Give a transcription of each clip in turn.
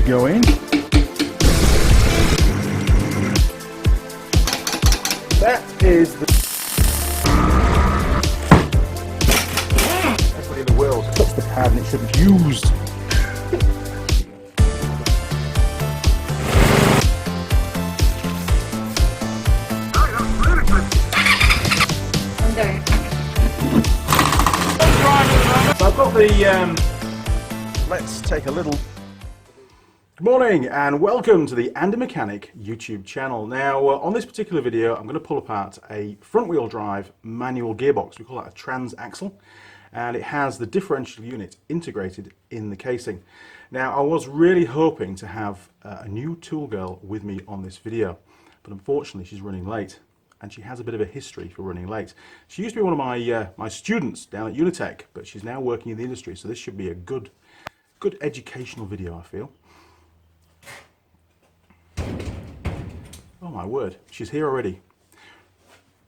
to go in. That is the... Everybody in the world touched the pad and it should be used. So I've got the, let's take a little... Good morning and welcome to the Andy Mechanic YouTube channel. Now on this particular video I'm going to pull apart a front wheel drive manual gearbox. We call that a Transaxle, and it has the differential unit integrated in the casing. Now I was really hoping to have a new tool girl with me on this video, but unfortunately she's running late. And she has a bit of a history for running late. She used to be one of my students down at Unitech, but she's now working in the industry, so this should be a good educational video, I feel. Oh my word, she's here already.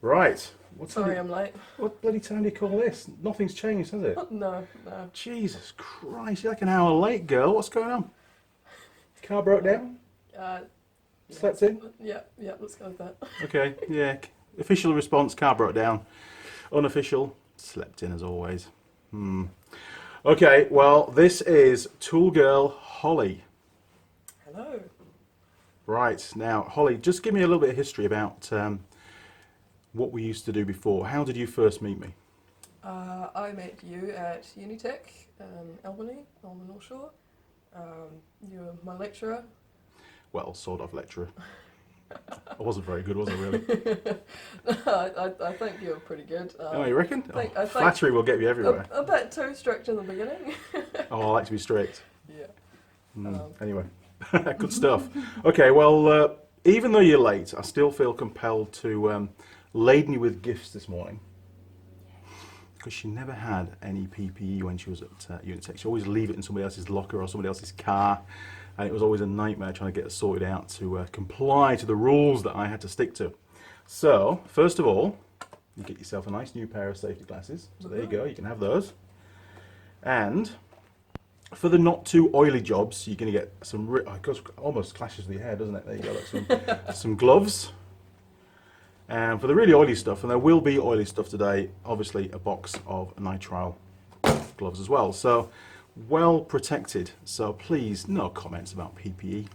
Right. Sorry I'm late. What bloody time do you call this? Nothing's changed, has it? No. Jesus Christ, you're like an hour late, girl. What's going on? Car broke down? Slept in? Yeah, let's go with that. Okay, yeah. Official response, car broke down. Unofficial, slept in as always. Okay, well, this is Tool Girl Holly. Hello. Right, now, Holly, just give me a little bit of history about what we used to do before. How did you first meet me? I met you at Unitech in Albany, on the North Shore. You were my lecturer. Well, sort of lecturer. I wasn't very good, was I really? I think you were pretty good. Oh, you reckon? I think flattery will get you everywhere. A bit too strict in the beginning. Oh, I like to be strict. Yeah. Anyway, good stuff. Okay, well, even though you're late, I still feel compelled to laden you with gifts this morning. Because she never had any PPE when she was at Unitech. She always leave it in somebody else's locker or somebody else's car. And it was always a nightmare trying to get it sorted out to comply to the rules that I had to stick to. So, first of all, you get yourself a nice new pair of safety glasses. So there you go, you can have those. And for the not too oily jobs, you're going to get some, it goes, almost clashes with your hair, doesn't it? There you go, like some gloves. And for the really oily stuff, and there will be oily stuff today, obviously a box of nitrile gloves as well. So, well protected, so please no comments about PPE.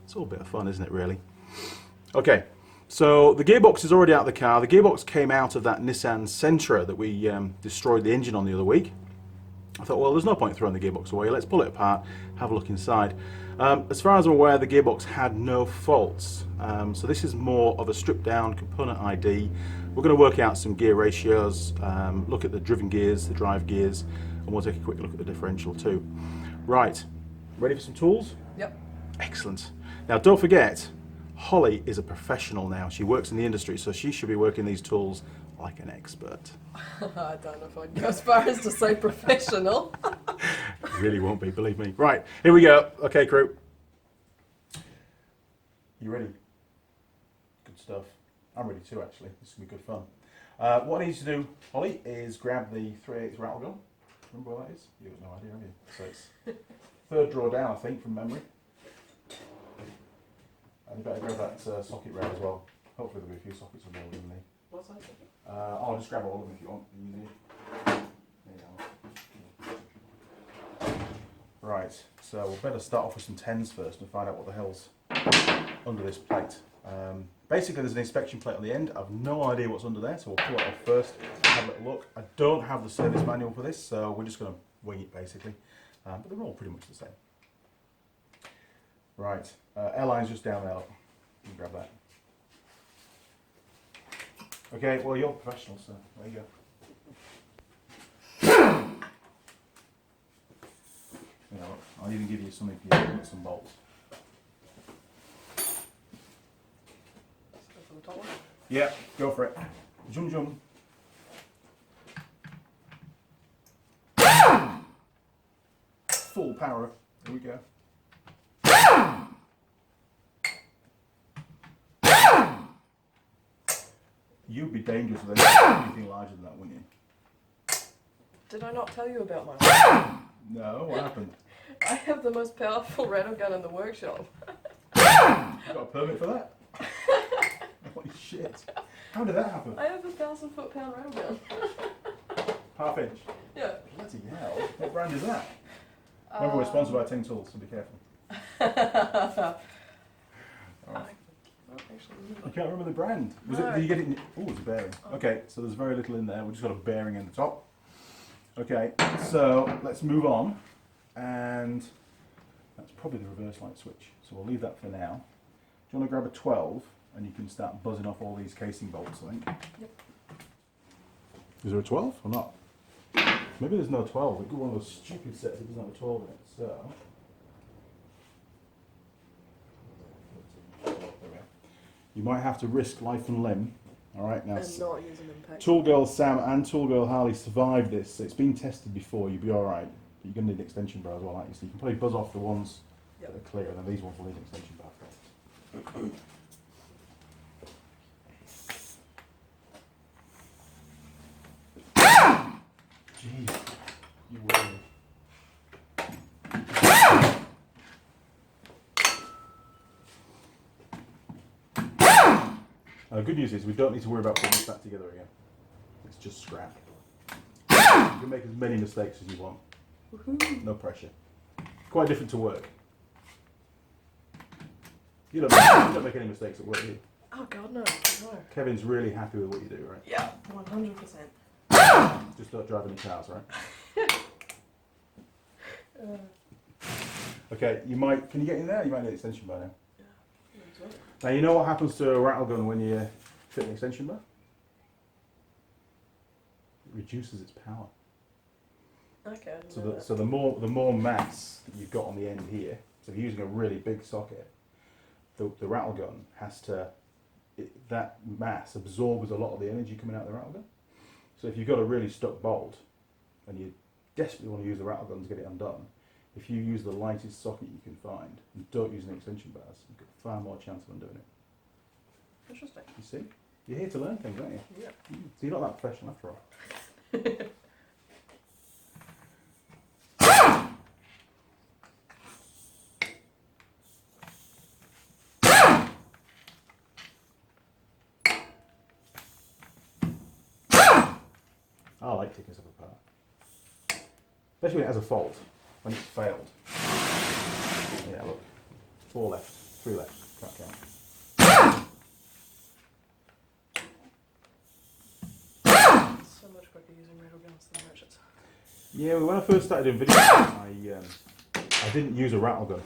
It's all a bit of fun, isn't it, really? Okay, so the gearbox is already out of the car. The gearbox came out of that Nissan Sentra that we destroyed the engine on the other week. I thought, well, there's no point throwing the gearbox away. Let's pull it apart, have a look inside. As far as I'm aware, the gearbox had no faults. So this is more of a stripped down component ID. We're going to work out some gear ratios, look at the driven gears, the drive gears, and we'll take a quick look at the differential too. Right, ready for some tools? Yep. Excellent. Now don't forget, Holly is a professional now. She works in the industry, so she should be working these tools like an expert. I don't know if I'd go as far as to say professional. It really won't be, believe me. Right, here we go. Okay, crew. You ready? Good stuff. I'm ready too, actually. This is going to be good fun. What I need you to do, Holly, is grab the 3/8 rattle gun. Remember what that is? You have no idea, have you? So it's third drawer down, I think, from memory. And you better grab that socket round as well. Hopefully there'll be a few sockets on there within the... What's that? I'll just grab all of them if you want. Easy. There you go. Right, so we'll better start off with some 10s first and find out what the hell's under this plate. Basically, there's an inspection plate on the end. I've no idea what's under there, so we'll pull it off first, have a little look. I don't have the service manual for this, so we're just going to wing it basically. But they're all pretty much the same. Right, airline's just down there. You can grab that. Okay, well, you're professional, so there you go. You know, I'll even give you something for you to put some bolts. Yeah, go for it. Jum jum. Full power. Here we go. You'd be dangerous with anything larger than that, wouldn't you? Did I not tell you about my... No, what happened? I have the most powerful rattle gun in the workshop. You got a permit for that? Holy shit. How did that happen? I have a 1,000 foot-pound rattle gun. Half inch. Yeah. Bloody hell. What brand is that? Remember, we're sponsored by ft.Tool, so be careful. Alright. You can't remember the brand? Was No. it? Did you get it in? Oh, it's a bearing. Okay, so there's very little in there. We've just got a bearing in the top. Okay, so let's move on. And that's probably the reverse light switch. So we'll leave that for now. Do you want to grab a 12 and you can start buzzing off all these casing bolts, I think? Yep. Is there a 12 or not? Maybe there's no 12. We've got one of those stupid sets that doesn't have a 12 in it. So. You might have to risk life and limb. All right, now. And not use an impact. Tool Girl Sam and Tool Girl Harley survived this. It's been tested before. You'll be all right. But you're going to need an extension bar as well, aren't you? So you can probably buzz off the ones that are clear, and then these ones will need an extension bar. Jeez, you will. The good news is we don't need to worry about putting this back together again. It's just scrap. You can make as many mistakes as you want. No pressure. Quite different to work. You don't make any mistakes at work, do you? Oh god, no. No. Kevin's really happy with what you do, right? Yeah, 100%. Just don't drive any cars, right? Okay, you might. Can you get in there? You might need an extension bar now. Yeah. Now you know what happens to a rattle gun when you fit an extension bar? It reduces its power. Okay. I didn't So know that. the more mass that you've got on the end here, so if you're using a really big socket, the rattle gun has to, that mass absorbs a lot of the energy coming out of the rattle gun. So if you've got a really stuck bolt and you desperately want to use the rattle gun to get it undone, if you use the lightest socket you can find and don't use any extension bars, you've got far more chance of undoing it. Interesting. You see? You're here to learn things, aren't you? Yeah. So you're not that professional after all. I like taking stuff apart. Especially when it has a fault, when it's failed. Yeah, look. 4 left, 3 left, can't count. So much quicker using rattle guns than ratchets. Yeah, well, when I first started doing videos, I didn't use a rattle gun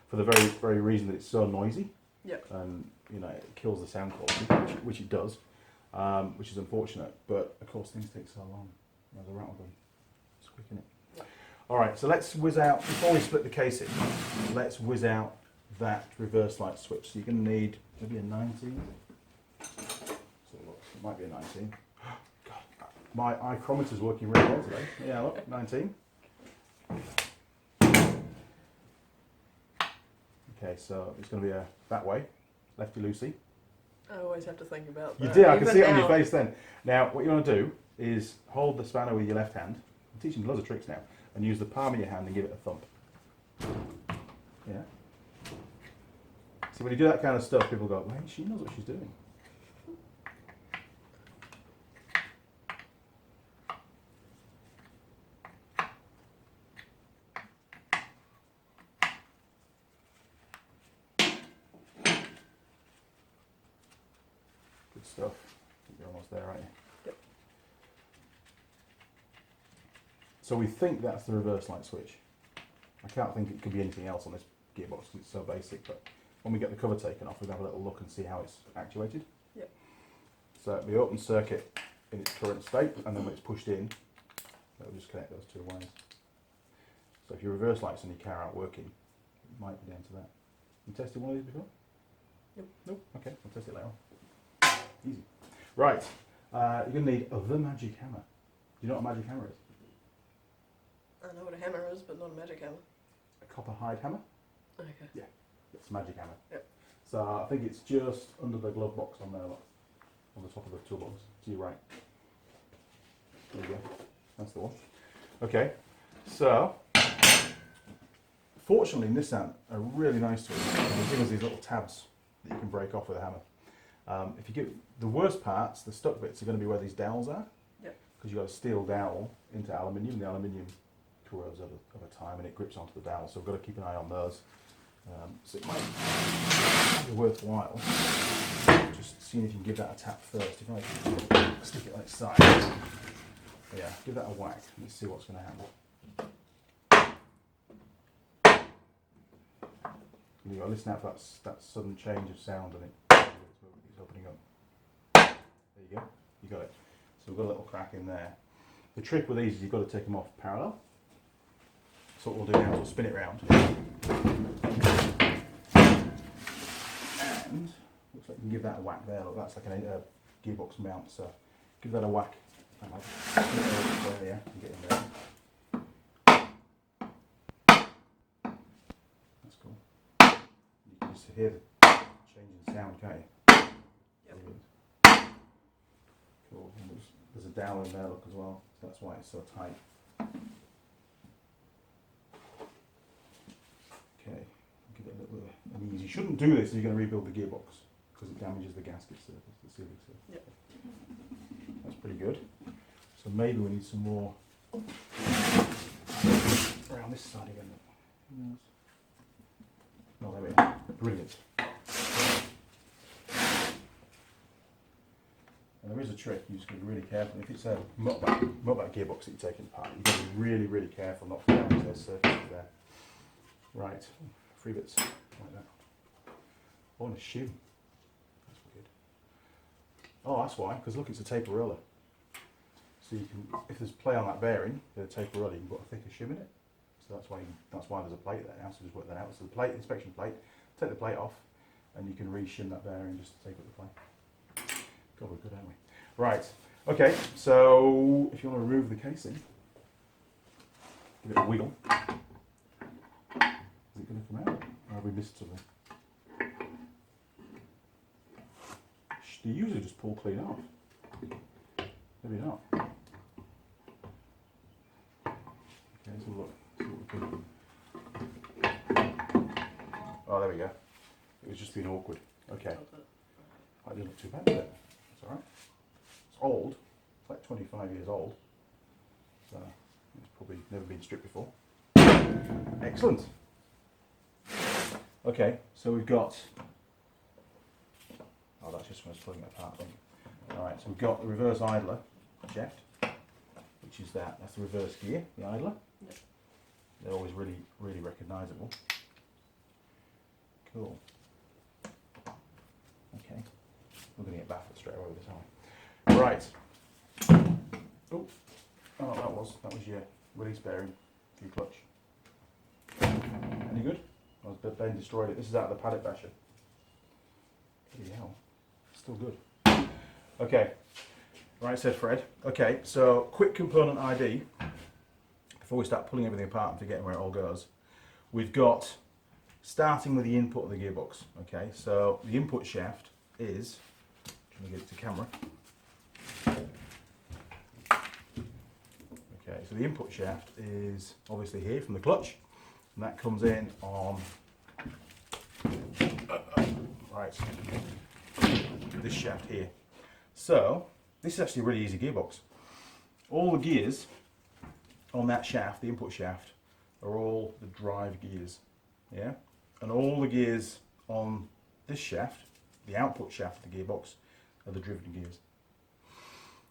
for the very, very reason that it's so noisy. Yep. And, you know, it kills the sound quality, which it does, which is unfortunate. But, of course, things take so long. There's a rattle gun. It's quick, isn't it? Yep. All right, so let's whiz out, before we split the casing, let's whiz out that reverse light switch. So you're going to need maybe a 19. So look, it might be a 19. God, my eye chrometer's working really well today. Yeah, look, 19. Okay, so it's going to be that way, lefty loosey. I always have to think about that. You did, I can Even see it on your now. face then. Now, what you want to do is hold the spanner with your left hand. I'm teaching loads of tricks now. And use the palm of your hand and give it a thump. Yeah. See, when you do that kind of stuff, people go, "Wait, she knows what she's doing." Good stuff. I think you're almost there, aren't you? Yep. So we think that's the reverse light switch. I can't think it could be anything else on this gearbox because it's so basic, but when we get the cover taken off, we'll have a little look and see how it's actuated. Yep. So it'll be open circuit in its current state, and then when it's pushed in, it'll just connect those 2 wires. So if your reverse lights on your car aren't working, it might be down to that. You tested one of these before? Nope. Nope. Okay, we'll test it later on. Easy. Right, you're going to need the magic hammer. Do you know what a magic hammer is? I know what a hammer is, but not a magic hammer. A copper hide hammer? Okay. Yeah, it's a magic hammer. Yep. So I think it's just under the glove box on there, look, on the top of the toolbox, to your right. There you go, that's the one. Okay, so Fortunately, Nissan are really nice to us. They give us these little tabs that you can break off with a hammer. If you give the worst parts, the stuck bits are going to be where these dowels are. Yep. Because you've got a steel dowel into aluminium. The aluminium corrodes over time and it grips onto the dowel. So we've got to keep an eye on those. So it might be worthwhile just seeing if you can give that a tap first. If I stick it on its side, yeah, give that a whack. Let's see what's going to happen. You've got to listen out for that sudden change of sound and it's opening up. There you go, you got it. So we've got a little crack in there. The trick with these is you've got to take them off parallel. So what we'll do now is we'll spin it round. And looks like you can give that a whack there. Look, that's like a gearbox mount, so give that a whack. There, yeah, get in there. That's cool. You can just hear the change in sound, can't you? Yep. Cool. And there's a dowel in there, look, as well. So that's why it's so tight. Okay, give it a little an ease. You shouldn't do this if you're going to rebuild the gearbox because it damages the gasket surface, the sealing surface. Yep. That's pretty good. So maybe we need some more around this side again. Oh, there we go. Brilliant. And there is a trick. You just got to be really careful. If it's a muckback gearbox that you're taking apart, you've got to be really, really careful not to damage those surfaces there. Right, 3 bits like that. Oh, and a shim. That's weird. Oh, that's why. Because look, it's a taper roller. So you can, if there's play on that bearing, the taper roller, you can put a thicker shim in it. So that's why there's a plate there now. So just work that out. So the plate, inspection plate, take the plate off, and you can re-shim that bearing just to take up the plate. God, we're good, aren't we? Right. Okay. So if you want to remove the casing, give it a wiggle. Is it going to come out? Or have we missed something? They usually just pull clean off. Maybe not. Okay, so look. See what we can. Oh, there we go. It was just being awkward. Okay. I didn't look too bad, did it? That's alright. It's old. It's like 25 years old. So it's probably never been stripped before. Excellent. Okay, so we've got. Oh, that's just when I was pulling it apart. Alright, so we've got the reverse idler shaft, which is that. That's the reverse gear, the idler. Yep. They're always really, really recognisable. Cool. Okay, we're going to get baffled straight away with this, aren't we? Right. Oh, that was your release bearing for your clutch. Any good? Ben destroyed it. This is out of the paddock basher. Bloody hell. Still good. Okay. Right, said Fred. Okay, so quick component ID before we start pulling everything apart and forgetting where it all goes. We've got, starting with the input of the gearbox. Okay, so the input shaft is, trying to get it to camera. Okay, so the input shaft is obviously here from the clutch, and that comes in on right this shaft here. So this is actually a really easy gearbox. All the gears on that shaft, the input shaft, are all the drive gears, yeah, and all the gears on this shaft, the output shaft of the gearbox, are the driven gears.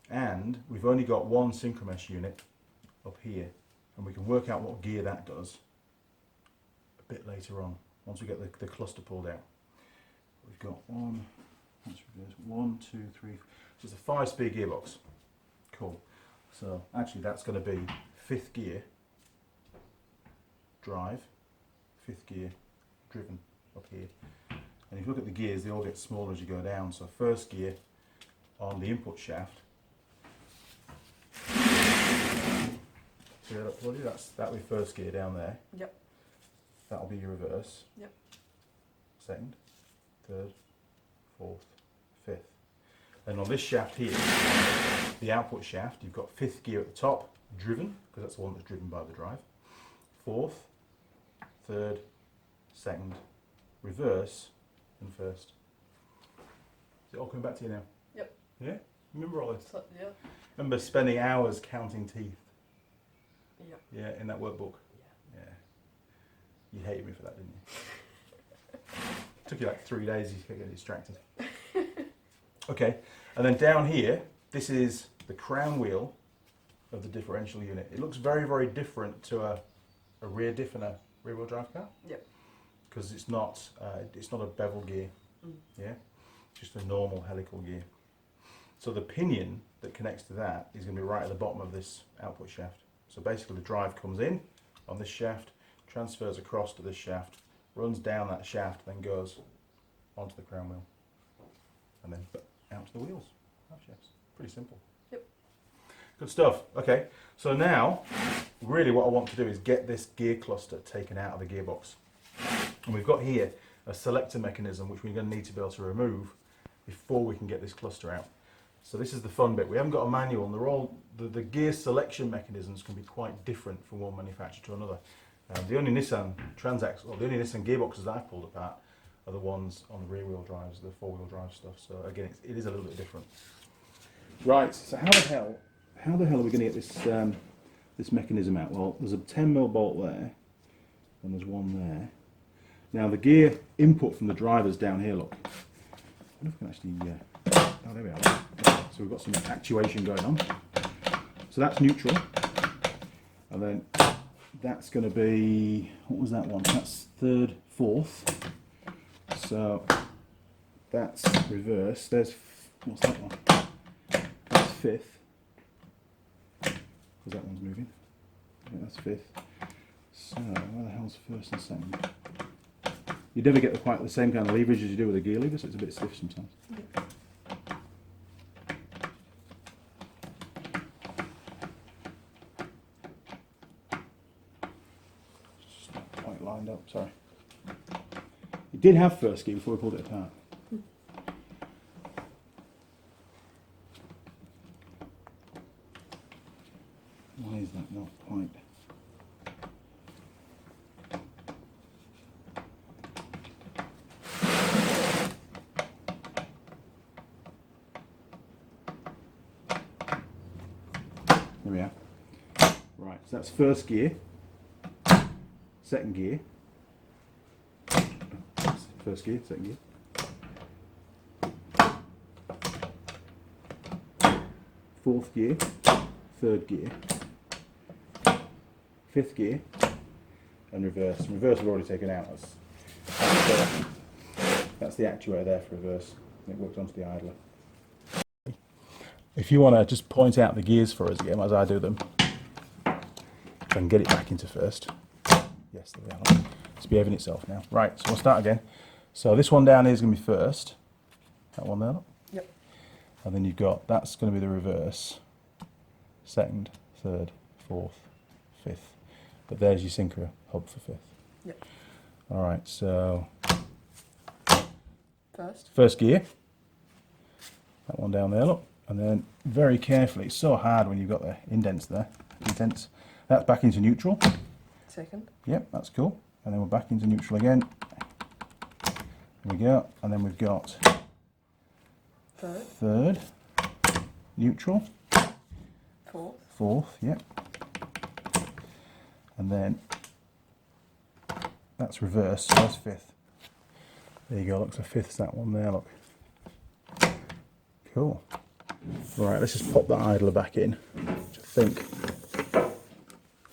And we've only got one synchromesh unit up here, and we can work out what gear that does a bit later on, once we get the cluster pulled out. We've got one, 2, 3, so it's a 5-speed gearbox. Cool. So actually that's going to be 5th gear drive, 5th gear driven up here. And if you look at the gears, they all get smaller as you go down. So 1st gear on the input shaft. See that up, Claudia? That'll be 1st gear down there. Yep. That'll be your reverse. Yep. 2nd, 3rd, 4th, 5th. And on this shaft here, the output shaft, you've got 5th gear at the top, driven, because that's the one that's driven by the drive. 4th, third, second, reverse, and first. Is it all coming back to you now? Yep. Yeah? Remember all this? So, yeah. Remember spending hours counting teeth? Yeah. Yeah, in that workbook? Yeah. Yeah. You hated me for that, didn't you? Took you like 3 days, you could get distracted. Okay, and then down here, this is the crown wheel of the differential unit. It looks very, very different to a rear diff in a rear-wheel drive car. Yep. Because it's not a bevel gear. Yeah, just a normal helical gear. So the pinion that connects to that is going to be right at the bottom of this output shaft. So basically the drive comes in on this shaft, transfers across to this shaft, runs down that shaft, then goes onto the crown wheel, and then out to the wheels. Shafts. Pretty simple. Yep. Good stuff. Okay, so now really what I want to do is get this gear cluster taken out of the gearbox. And we've got here a selector mechanism which we're going to need to be able to remove before we can get this cluster out. So this is the fun bit. We haven't got a manual, and they're all the gear selection mechanisms can be quite different from one manufacturer to another. The only Nissan Transaxle, or the only Nissan gearboxes that I've pulled apart are the ones on the rear wheel drives, the 4-wheel drive stuff. So again, it is a little bit different. Right. So how the hell are we going to get this this mechanism out? Well, there's a 10mm bolt there, and there's one there. Now the gear input from the driver's down here. Look, I wonder if we can actually. Oh, there we are. So we've got some actuation going on. So that's neutral, and then that's going to be, what was that one? That's third, fourth. So that's reverse. There's, what's that one? That's fifth. Because that one's moving. Yeah, that's fifth. So where the hell's first and second? You never get quite the same kind of leverage as you do with a gear lever, so it's a bit stiff sometimes. Yeah. Just not quite lined up, sorry. It did have first gear before we pulled it apart. Why is that not quite? There we are. Right, so that's first gear, second gear, first gear, second gear, fourth gear, third gear, fifth gear, and reverse. Reverse we've already taken out. That's the actuator there for reverse. It works onto the idler. If you want to just point out the gears for us again, as I do them, so I can get it back into first. Yes, there we are. It's behaving itself now. Right, so we'll start again. So this one down here is going to be first. That one there. Yep. And then you've got, that's going to be the reverse. Second, third, fourth, fifth. But there's your synchro hub for fifth. Yep. All right, so First gear. That one down there, look. And then very carefully, it's so hard when you've got the indents there. Indents. That's back into neutral. Second. Yep, that's cool. And then we're back into neutral again. There we go. And then we've got third, neutral, fourth, yep. And then that's reverse, so that's fifth. There you go, look, so fifth's that one there, look. Cool. Right, let's just pop that idler back in, which I think, wow,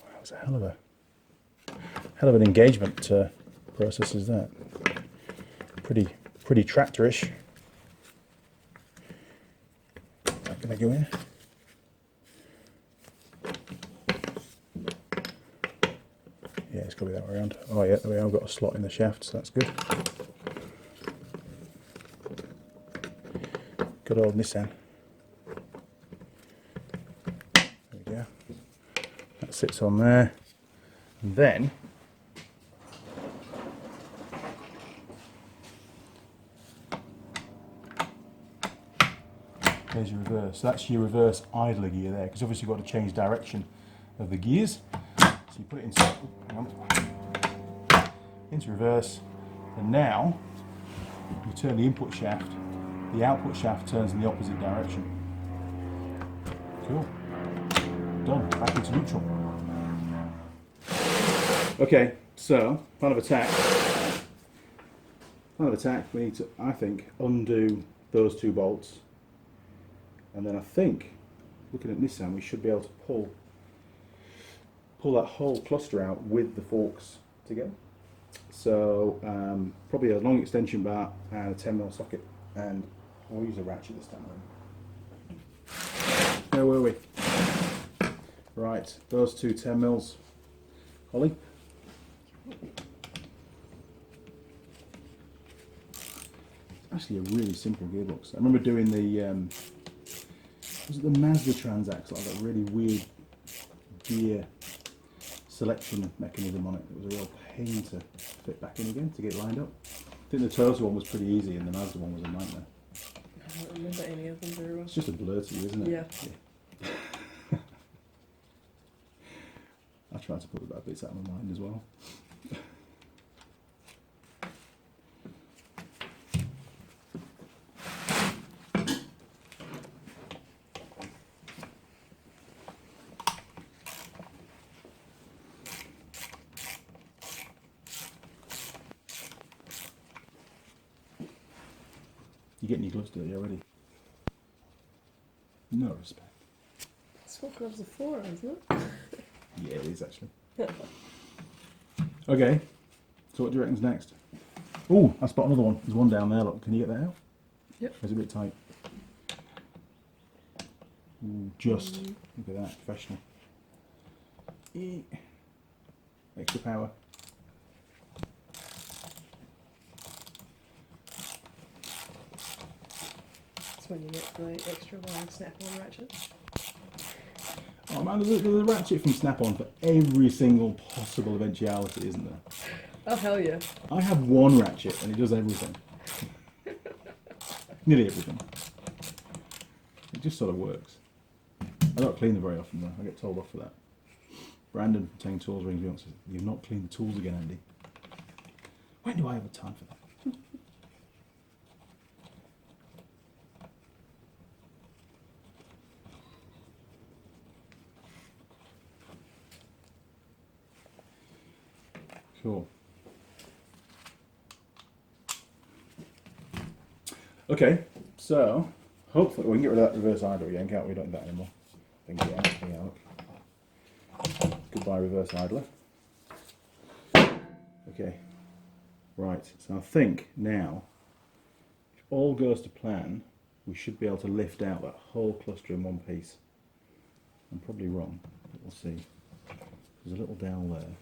that was a hell of an engagement process is that. Pretty tractorish. Is that going to go in? Yeah, it's got to be that way around. Oh yeah, there we are, I've got a slot in the shaft, so that's good. Good old Nissan. There we go. That sits on there. And then there's your reverse. So that's your reverse idler gear there, because obviously you've got to change direction of the gears. So you put it in circle. Hang on. into reverse, and now you turn the input shaft, the output shaft turns in the opposite direction. Cool. Done. Back into neutral. Okay, so plan of attack. Plan of attack, we need to, I think, undo those two bolts. And then I think, looking at Nissan, we should be able to pull that whole cluster out with the forks together. So probably a long extension bar and a 10mm socket, and we'll use a ratchet this time around. Where were we? Right, those two 10mm. Holly? Actually a really simple gearbox. I remember doing the was it the Mazda Transaxle, like that really weird gear selection mechanism on it. It was a real pain to fit back in again, to get lined up. I think the Toyota one was pretty easy and the Mazda one was a nightmare. I don't remember any of them very well. It's just a blur to you, isn't it? Yeah. I tried to put the bad bits out of my mind as well. You're getting your gloves dirty already. No respect. That's what gloves are for, isn't it? Yeah, it is actually. Okay, so what do you reckon's next? Oh, I spot another one. There's one down there, look. Can you get that out? Yep. It's a bit tight. Ooh, just. Look at that, professional. Extra power. That's when you get the extra long snap-on ratchet. Oh man, there's a ratchet from Snap-on for every single possible eventuality, isn't there? Oh, hell yeah. I have one ratchet and it does everything. Nearly everything. It just sort of works. I don't clean them very often though, I get told off for that. Brandon from Tang Tools rings me up and says, "You've not cleaned the tools again, Andy." When do I have the time for that? Cool. Okay, so hopefully we can get rid of that reverse idler again, can't we? We don't need that anymore. I think yeah, look. Goodbye reverse idler. Okay, right, so I think now, if all goes to plan, we should be able to lift out that whole cluster in one piece. I'm probably wrong, but we'll see. There's a little dowel there.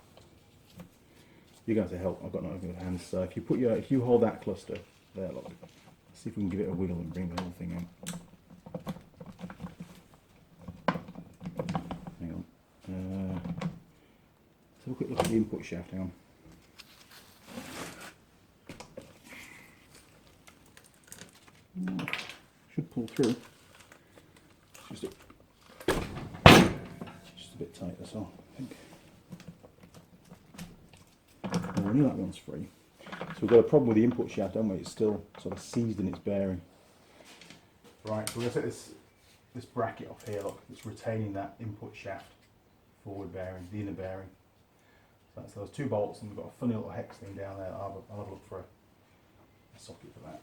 You're going to have to help. I've got no good hands. So if you hold that cluster there, look. See if we can give it a wiggle and bring the whole thing out. Hang on. Let's have a quick look at the input shaft. Hang on. Should pull through. Just a bit tight. That's all. I think. I knew that one's free. So we've got a problem with the input shaft, haven't we? It's still sort of seized in its bearing. Right, so we're going to take this bracket off here, look, it's retaining that input shaft forward bearing, the inner bearing. So that's those two bolts, and we've got a funny little hex thing down there. I'll have a look for a socket for that.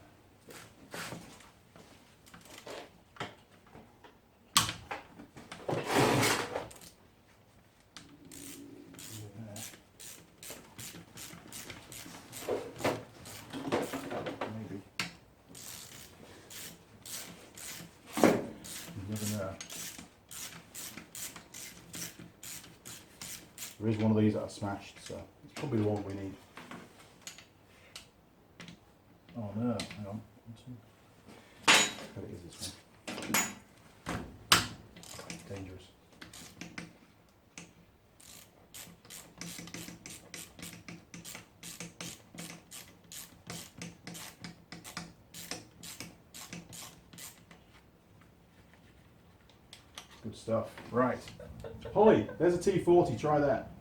There is one of these that I smashed, so it's probably the one we need. Oh no, hang on. But it is this one. Dangerous. Good stuff. Right. Holly, there's a T40, try that.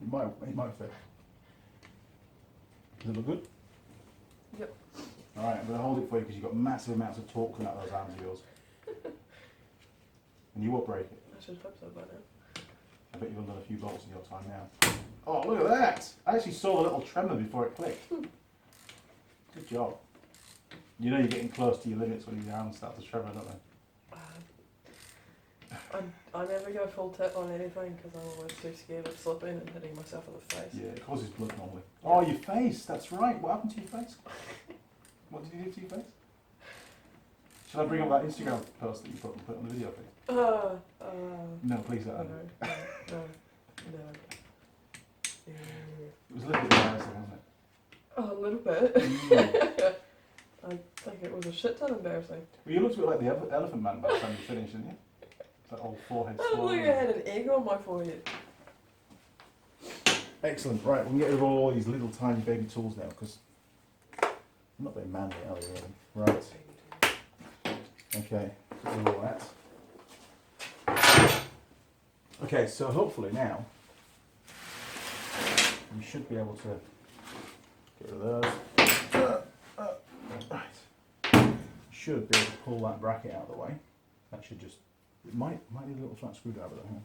It might fit. Does it look good? Yep. Alright, I'm going to hold it for you because you've got massive amounts of torque coming out of those arms of yours. And you won't break it. I should hope so by now. I bet you've undone a few bolts in your time now. Oh, look at that! I actually saw a little tremor before it clicked. Good job. You know you're getting close to your limits when your arms start to tremor, don't they? I never go full tip on anything because I'm always too scared of slipping and hitting myself in the face. Yeah, it causes blood normally. Oh, your face! That's right. What happened to your face? What did you do to your face? Should I bring up that Instagram post that you put on the video feed? No, please don't. No. It was a little bit embarrassing, wasn't it? Oh, a little bit. I think it was a shit ton embarrassing. Well, you looked a bit like the Elephant Man by the time you finished, didn't you? That old forehead I looked like I had an egg on my forehead. Excellent. Right, we can get rid of all these little tiny baby tools now because I'm not very manly, are they, really? Right. Okay, get rid of all that. Okay, so hopefully now you should be able to get rid of those. Right. Should be able to pull that bracket out of the way. That should just, it might need a little flat screwdriver though.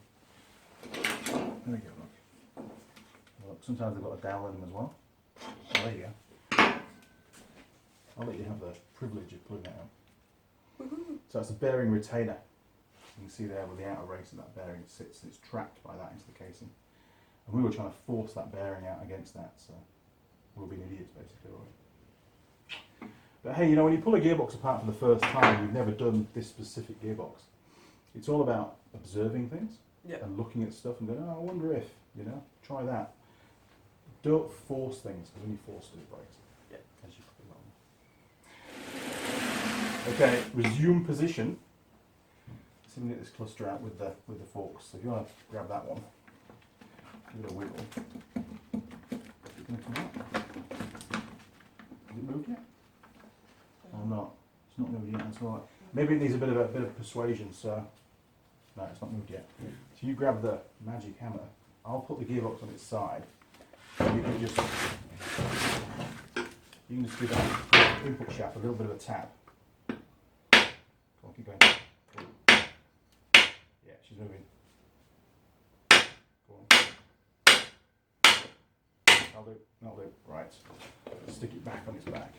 There we go, look. Look, sometimes they've got a dowel in them as well. Oh, there you go. I'll let you have the privilege of pulling that out. So that's a bearing retainer. You can see there where the outer race of that bearing sits, and it's trapped by that into the casing. And we were trying to force that bearing out against that, so we'll be idiots basically, right? But hey, you know, when you pull a gearbox apart for the first time, you've never done this specific gearbox. It's all about observing things and looking at stuff and going, oh, I wonder if, you know, try that. Don't force things, because when you force it, it breaks. Yeah. As you probably well know. Okay, resume position. Let's see if we can get this cluster out with the forks. So if you want to grab that one, give it a wiggle. It's going to come out. Has it moved yet? Or not? It's not moved yet. That's all right. Maybe it needs a bit of persuasion. So no, it's not moved yet. So you grab the magic hammer. I'll put the gearbox on its side. You can just give that input shaft a little bit of a tap. Go on, keep going. Yeah, she's moving. Go on. That'll do. Right. Stick it back on its back.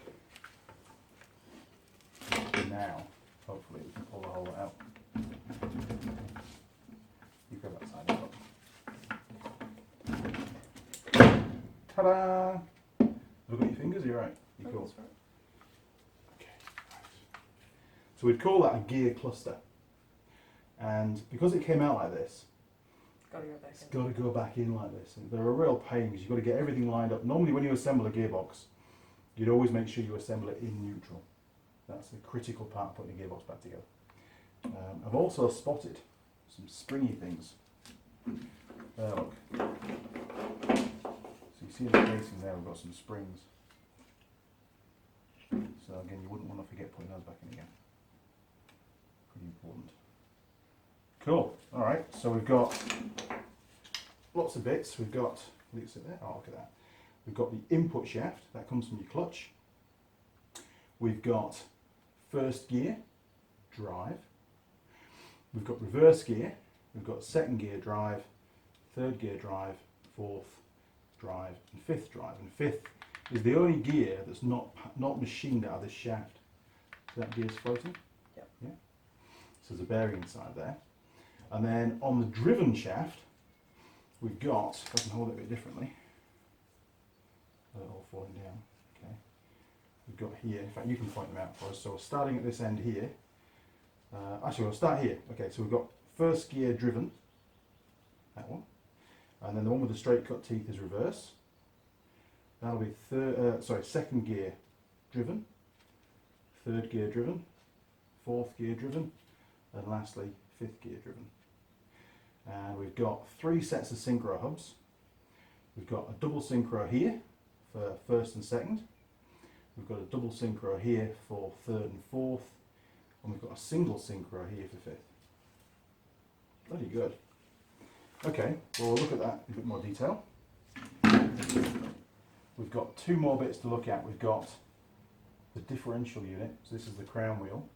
Now, hopefully we can pull the hole out. You grab that side up. Ta-da! Look at your fingers, you're right. You're cool. That's right. Okay, right. So we'd call that a gear cluster. And because it came out like this, It's got to go back got to go back in. in like this. And they're a real pain because you've got to get everything lined up. Normally when you assemble a gearbox, you'd always make sure you assemble it in neutral. That's the critical part of putting a gearbox back together. I've also spotted some springy things. There, look. So you see in the casing there we've got some springs. So again, you wouldn't want to forget putting those back in again. Pretty important. Cool. Alright, so we've got lots of bits. We've got, look at there. Oh, look at that. We've got the input shaft, that comes from your clutch. We've got first gear, drive. We've got reverse gear. We've got second gear, drive, third gear, drive, fourth, drive, and fifth drive. And fifth is the only gear that's not machined out of this shaft. So that gear's floating? Yep. Yeah. So there's a bearing inside there. And then on the driven shaft, we've got, if I can hold it a bit differently, all falling down, okay. We've got here, in fact you can point them out for us, so we're starting at this end here. Actually we'll start here, okay, so we've got first gear driven, that one, and then the one with the straight cut teeth is reverse. That'll be second gear driven, third gear driven, fourth gear driven, and lastly fifth gear driven. And we've got 3 sets of synchro hubs. We've got a double synchro here for first and second. We've got a double synchro here for third and fourth. And we've got a single synchro here for fifth. Bloody good. Okay, well we'll look at that in a bit more detail. we've got two more bits to look at. We've got the differential unit, so this is the crown wheel,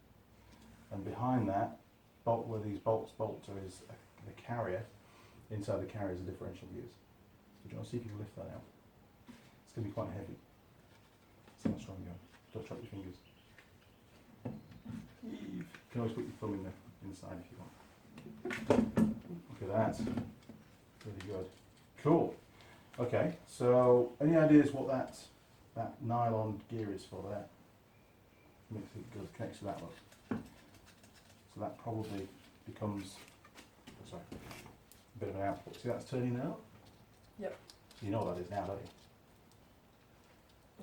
and behind that, where these bolts bolt to is the carrier. Inside the carrier is the differential gears. So do you want to see if you can lift that out? It's going to be quite heavy. See how strong you are. Don't trap your fingers. You can always put your thumb in the inside if you want. Look at that. Really good. Cool. Okay, so any ideas what that nylon gear is for there? Makes it goes connects to that one. So that probably becomes a bit of an output. See that's turning now? Yep. So you know what that is now, don't you?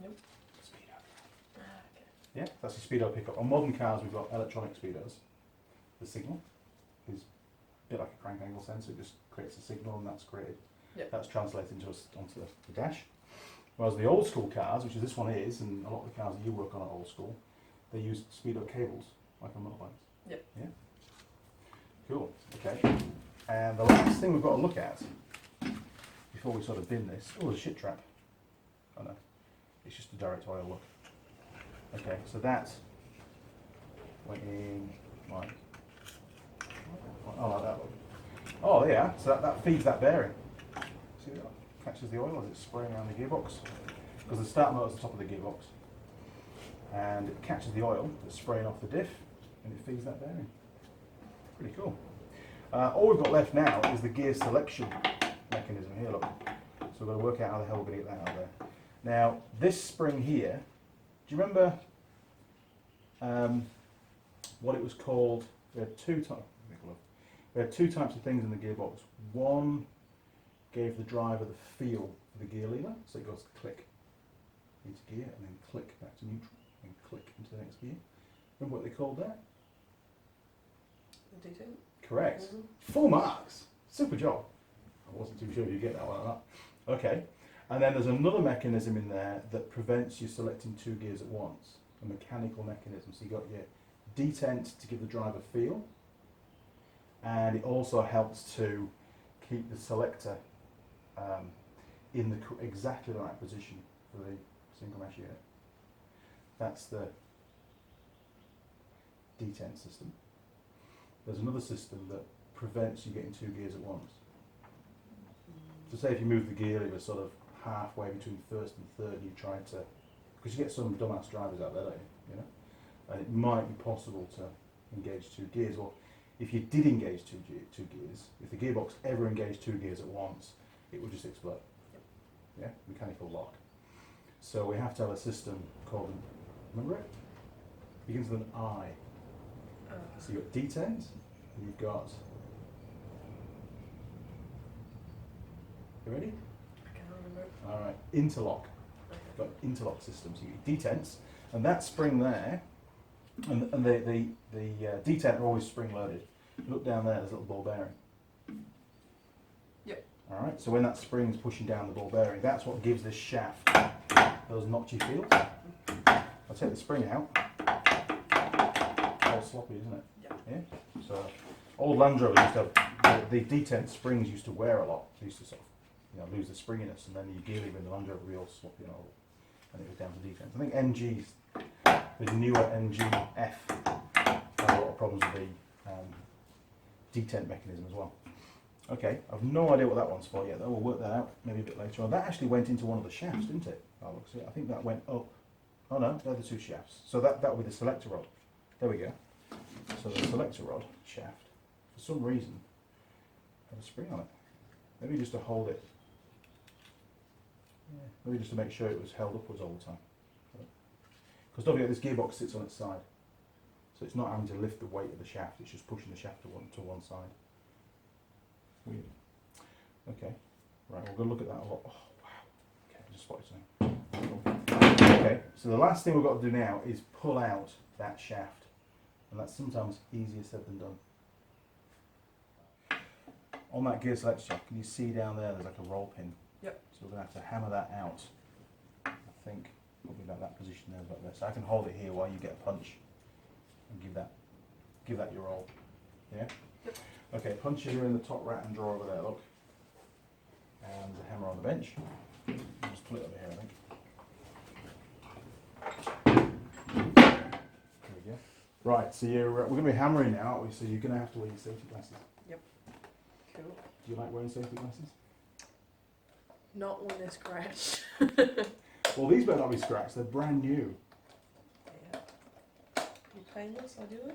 Nope. Speedo. Okay. Yeah, that's a speedo pickup. On modern cars we've got electronic speedos. The signal is a bit like a crank angle sensor, it just creates a signal and that's created. Yep. That's translated onto the dash. Whereas the old school cars, which is this one is, and a lot of the cars that you work on are old school, they use speedo cables, like on motorbikes. Yep. Yeah? Cool, okay. And the last thing we've got to look at, before we sort of bin this, oh, there's a shit trap. Oh no, it's just a direct oil look. Okay, so that went in, like, oh, like that look. Oh, yeah, so that feeds that bearing. See that? Catches the oil as it's spraying around the gearbox. Because the start motor is the top of the gearbox. And it catches the oil that's spraying off the diff and it feeds that bearing. Pretty cool. All we've got left now is the gear selection mechanism here, look. So we've got to work out how the hell we're going to get that out of there. Now, this spring here, do you remember what it was called? We had two types of things in the gearbox. One gave the driver the feel for the gear lever, so it goes click into gear and then click back to neutral and click into the next gear. Remember what they called that? The D10? Correct. Mm-hmm. 4 marks. Super job. I wasn't too sure if you get that one or not. Okay. And then there's another mechanism in there that prevents you selecting 2 gears at once. A mechanical mechanism. So you got your detent to give the driver feel, and it also helps to keep the selector in the exactly the right position for the single mesh unit. That's the detent system. There's another system that prevents you getting 2 gears at once. So say if you move the gear lever sort of halfway between first and third, you try to, because you get some dumbass drivers out there, don't you? You know, and it might be possible to engage 2 gears. Well, if you did engage two gears, if the gearbox ever engaged 2 gears at once, it would just explode. Yep. Yeah, mechanical lock. So we have to have a system called, remember it? Begins with an I. So you've got detent, and you've got, you ready? I can't remember. Alright, interlock. You've got interlock systems. So you get detents, and that spring there, and the detent are always spring loaded. Look down there, there's a little ball bearing. Yep. Alright, so when that spring's pushing down the ball bearing, that's what gives this shaft those notchy feels. I'll take the spring out. All sloppy, isn't it? Yeah. So old Land Rover used to have the detent springs used to wear a lot. They used to sort of lose the springiness, and then your gear lever in the Land Rover would be all sloppy and all, and it was down to detent. I think NG's, the newer NGF, had a lot of problems with the detent mechanism as well. Okay, I've no idea what that one's for yet though. We'll work that out maybe a bit later on. That actually went into one of the shafts, didn't it? Oh, look, see, I think that went up. Oh no, they're the 2 shafts. So that will be the selector rod. There we go. So the selector rod shaft, for some reason, had a spring on it. Maybe just to hold it. Yeah, maybe just to make sure it was held upwards all the time. Because don't forget, this gearbox sits on its side. So it's not having to lift the weight of the shaft, it's just pushing the shaft to one side. Weird. Okay, right, we're going to look at that a lot. Oh, wow. Okay, I just spotted something. Okay, so the last thing we've got to do now is pull out that shaft. And that's sometimes easier said than done. On that gear selection shaft, can you see down there there's like a roll pin? Yep. So we're going to have to hammer that out. I think probably about that position there, about there. So I can hold it here while you get a punch and give that your roll. Yeah? Yep. Okay, punches are in the top right hand drawer over there, look. And the hammer on the bench. flip over here, I think. There we go. Right, so we're going to be hammering now, aren't we? So you're going to have to wear your safety glasses. Yep. Cool. Do you like wearing safety glasses? Not when they're scratched. Well, these better not be scratched. They're brand new. Yeah. You painless, ideally?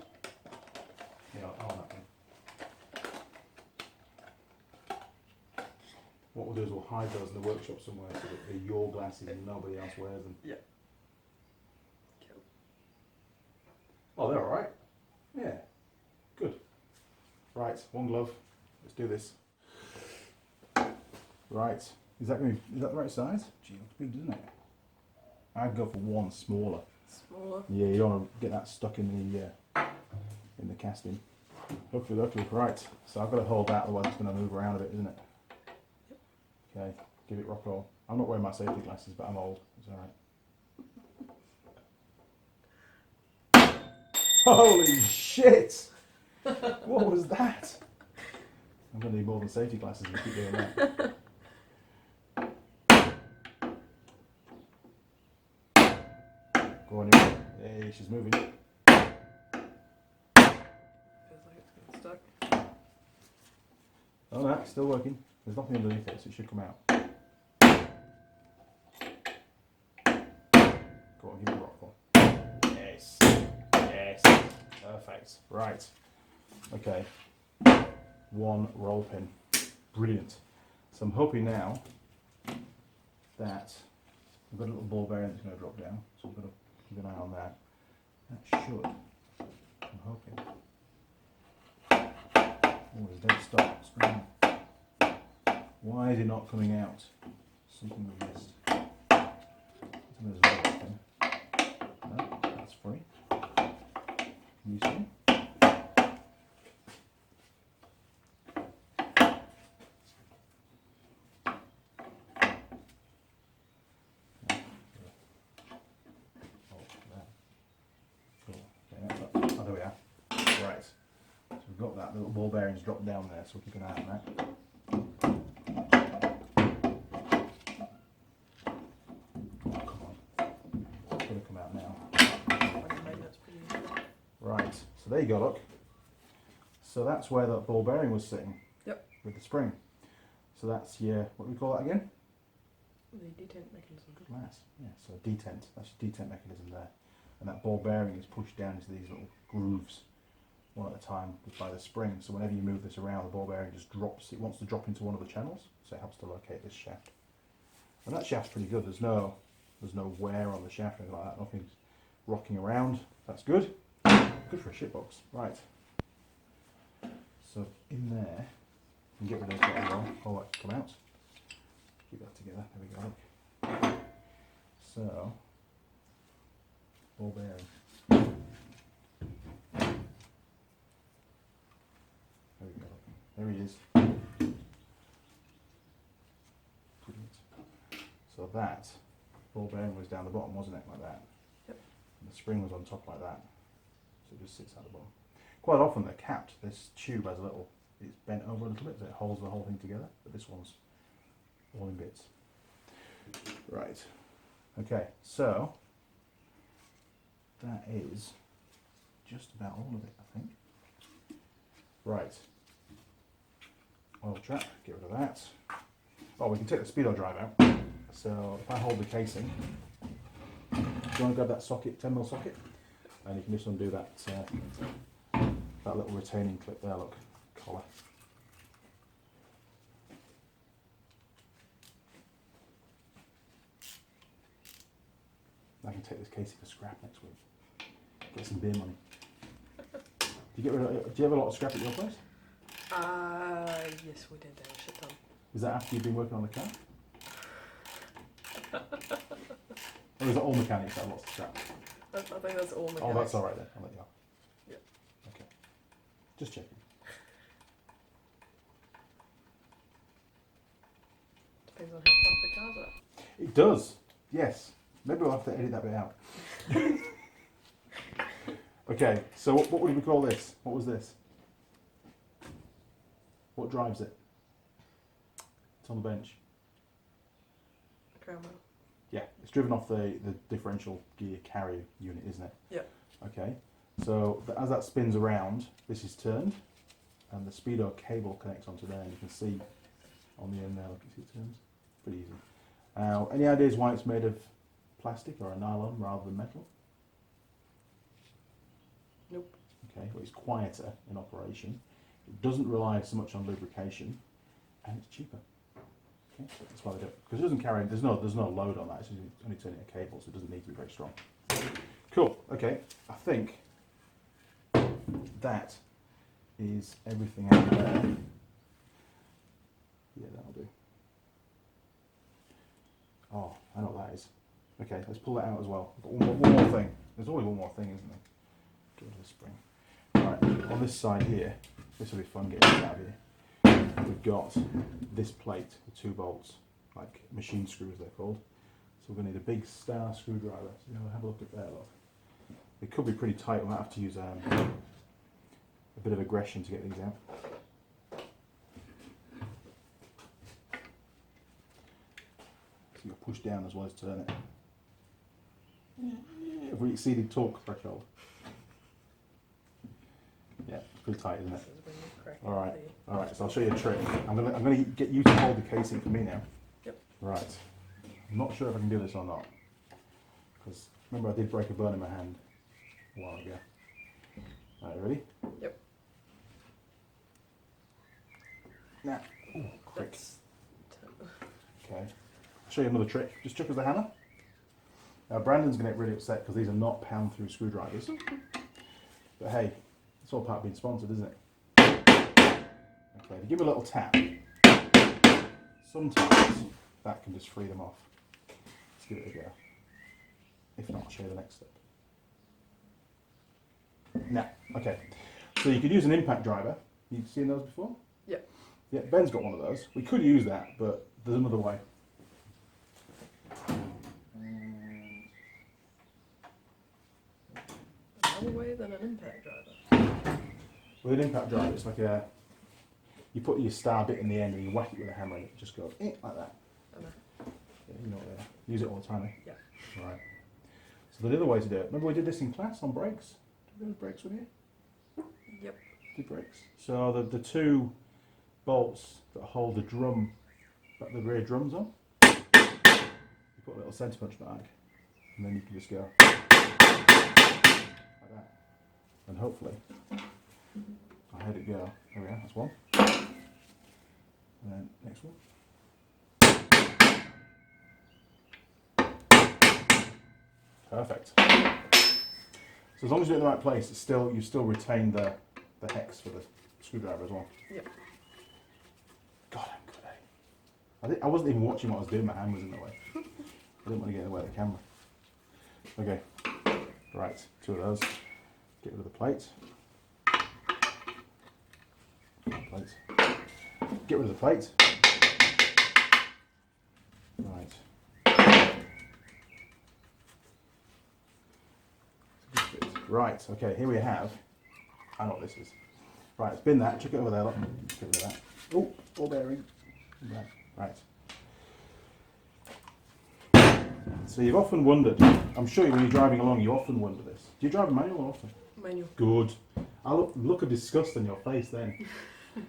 Yeah, I want that one. What we'll do is we'll hide those in the workshop somewhere so that they're your glasses and nobody else wears them. Yeah. Cool. Oh, they're alright. Yeah. Good. Right, one glove. Let's do this. Right. Is that the right size? Gee, looks big, doesn't it? I'd go for one smaller. Smaller? Yeah, you don't want to get that stuck in the casting. Hopefully, right. So I've got to hold that, otherwise it's going to move around a bit, isn't it? Yep. Okay, give it rock roll. I'm not wearing my safety glasses, but I'm old. It's alright. Holy shit! What was that? I'm going to need more than safety glasses if we keep doing that. Go on, you. Hey, she's moving. Feels like it's getting stuck. Oh no, it's still working. There's nothing underneath it, so it should come out. Go on, give it a rock roll. Yes. Yes. Perfect. Right. Okay. One roll pin. Brilliant. So I'm hoping now that we've got a little ball bearing that's going to drop down, so we've got to keep an eye on that. That should, I'm hoping. Oh, there's a dead stop. Screen. Why is it not coming out? Something we missed. There's a roll pin. No, that's free. Useful. That little ball bearing's dropped down there, so we'll keep an eye on that. Oh, come on. It's going to come out now. Right, so there you go, look. So that's where that ball bearing was sitting. Yep. With the spring. So that's your, what do we call that again? The detent mechanism. Good lass. Yeah, so detent. That's your detent mechanism there. And that ball bearing is pushed down into these little grooves, one at a time, by the spring. So whenever you move this around, the ball bearing just drops. It wants to drop into one of the channels, so it helps to locate this shaft. And that shaft's pretty good. There's no wear on the shaft or anything like that. Nothing's rocking around. That's good. Good for a shitbox. Right. So in there, you can get rid of that as well. Oh, that come out. Keep that together. There we go. Look. So ball bearing. There we go. There he is. Brilliant. So that ball bearing was down the bottom, wasn't it? Like that. Yep. And the spring was on top like that. So it just sits at the bottom. Quite often they're capped. This tube has a little, it's bent over a little bit, so it holds the whole thing together. But this one's all in bits. Right. Okay, so that is just about all of it, I think. Right. Oil trap, get rid of that. Oh, we can take the speedo drive out. So if I hold the casing, do you want to grab that socket, 10mm socket? And you can just undo that that little retaining clip there, look, collar. I can take this casing for scrap next week. Get some beer money. Do you have a lot of scrap at your place? Yes, we did. A shit ton. Is that after you've been working on the car? Or is it all mechanics that have lots of scrap? I think that's all mechanics. Oh, that's alright then. I'll let you know. Yep. Okay. Just checking. Depends on how fast the cars are. It does. Yes. Maybe we'll have to edit that bit out. Okay, so what would we call this? What was this? What drives it? It's on the bench. Crown wheel. Yeah, it's driven off the differential gear carrier unit, isn't it? Yeah. Okay, so as that spins around, this is turned, and the speedo cable connects onto there, and you can see on the end there, look, you see it turns? Pretty easy. Now, any ideas why it's made of plastic or a nylon rather than metal? Nope. Okay, well, it's quieter in operation. It doesn't rely so much on lubrication, and it's cheaper. Okay, that's why they do it. Because it doesn't carry, there's no load on that. It's only turning a cable, so it doesn't need to be very strong. Cool. Okay, I think that is everything out there. Yeah, that'll do. Oh, I know what that is. Okay, let's pull that out as well. But one more thing. There's always one more thing, isn't there? Go to the spring. Right, on this side here, this will be fun getting this out of here. We've got this plate with 2 bolts, like machine screws they're called. So we're going to need a big star screwdriver. So you know, have a look at that. Look, it could be pretty tight. We might have to use a bit of aggression to get these out. So you'll push down as well as turn it. Have we exceeded torque threshold? Yeah, it's pretty tight, isn't it? All right. So I'll show you a trick. I'm gonna get you to hold the casing for me now. Yep. Right. I'm not sure if I can do this or not, because remember I did break a bone in my hand a while ago. All right, ready? Yep. Now, ooh, quick. Okay. I'll show you another trick. Just chuck us the hammer. Now Brandon's going to get really upset because these are not pound-through screwdrivers. But hey, it's all part of being sponsored, isn't it? Okay, to give it a little tap, sometimes that can just free them off. Let's give it a go. If not, I'll show you the next step. Now, okay, so you could use an impact driver. You've seen those before? Yeah. Yeah, Ben's got one of those. We could use that, but there's another way. Another way than an impact driver. With an impact driver, it's like you put your star bit in the end and you whack it with a hammer and it just goes like that. Yeah, you know what they are. Use it all the time, eh? Yeah. Right. So the other way to do it, remember we did this in class on brakes? Did we do brakes with you? Yep. Did brakes. So the 2 bolts that hold the drum, the rear drums on, you put a little centre punch bag and then you can just go like that. And hopefully, I heard it go. There we are, that's one. And then next one. Perfect. So as long as you do it in the right place, you still retain the hex for the screwdriver as well. Yep. God, I'm good, eh? I wasn't even watching what I was doing, my hand was in the way. I didn't want to get in the way of the camera. Okay, right, 2 of those. Get rid of the plate. Get rid of the plate. Right. Right, okay, here we have, I know what this is. Right, spin that, chuck it over there, look. Get rid of that. Oh, ball bearing. Right. So you've often wondered, I'm sure when you're driving along, you often wonder this. Do you drive a manual or auto? Manual. Good. I look of disgust on your face then.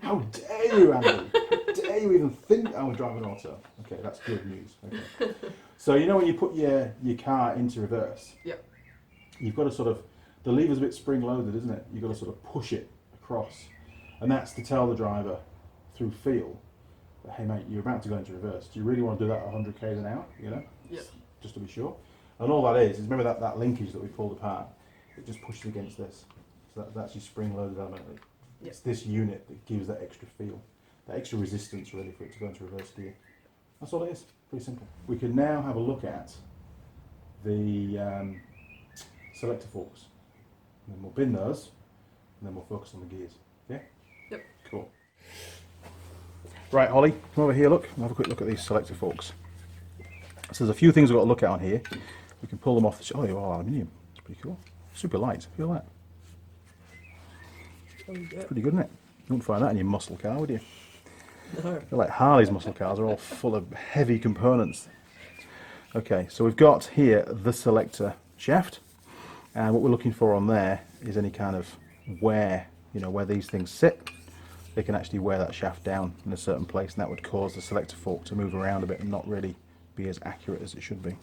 How dare you, Andy? How dare you even think I would drive an auto? Okay, that's good news. Okay. So you know when you put your car into reverse? Yep. You've got to sort of, the lever's a bit spring-loaded, isn't it? You've got to sort of push it across. And that's to tell the driver through feel that, hey mate, you're about to go into reverse. Do you really want to do that at 100 k's an hour? You know? Yep. Just to be sure. And all that is remember that linkage that we pulled apart? It just pushes against this. So that's your spring-loaded element. Yep. It's this unit that gives that extra feel, that extra resistance really for it to go into reverse gear. That's all it is. Pretty simple. We can now have a look at the selector forks. And then we'll bin those, and then we'll focus on the gears. Yeah? Yep. Cool. Right, Holly, come over here, look. We'll have a quick look at these selector forks. So there's a few things we've got to look at on here. We can pull them off the... Oh, they're all aluminium. It's pretty cool. Super light. Feel that? Oh, yeah. It's pretty good, isn't it? You wouldn't find that in your muscle car, would you? No. They're like Harley's muscle cars are all full of heavy components. Okay, so we've got here the selector shaft, and what we're looking for on there is any kind of wear, you know, where these things sit. They can actually wear that shaft down in a certain place, and that would cause the selector fork to move around a bit and not really be as accurate as it should be.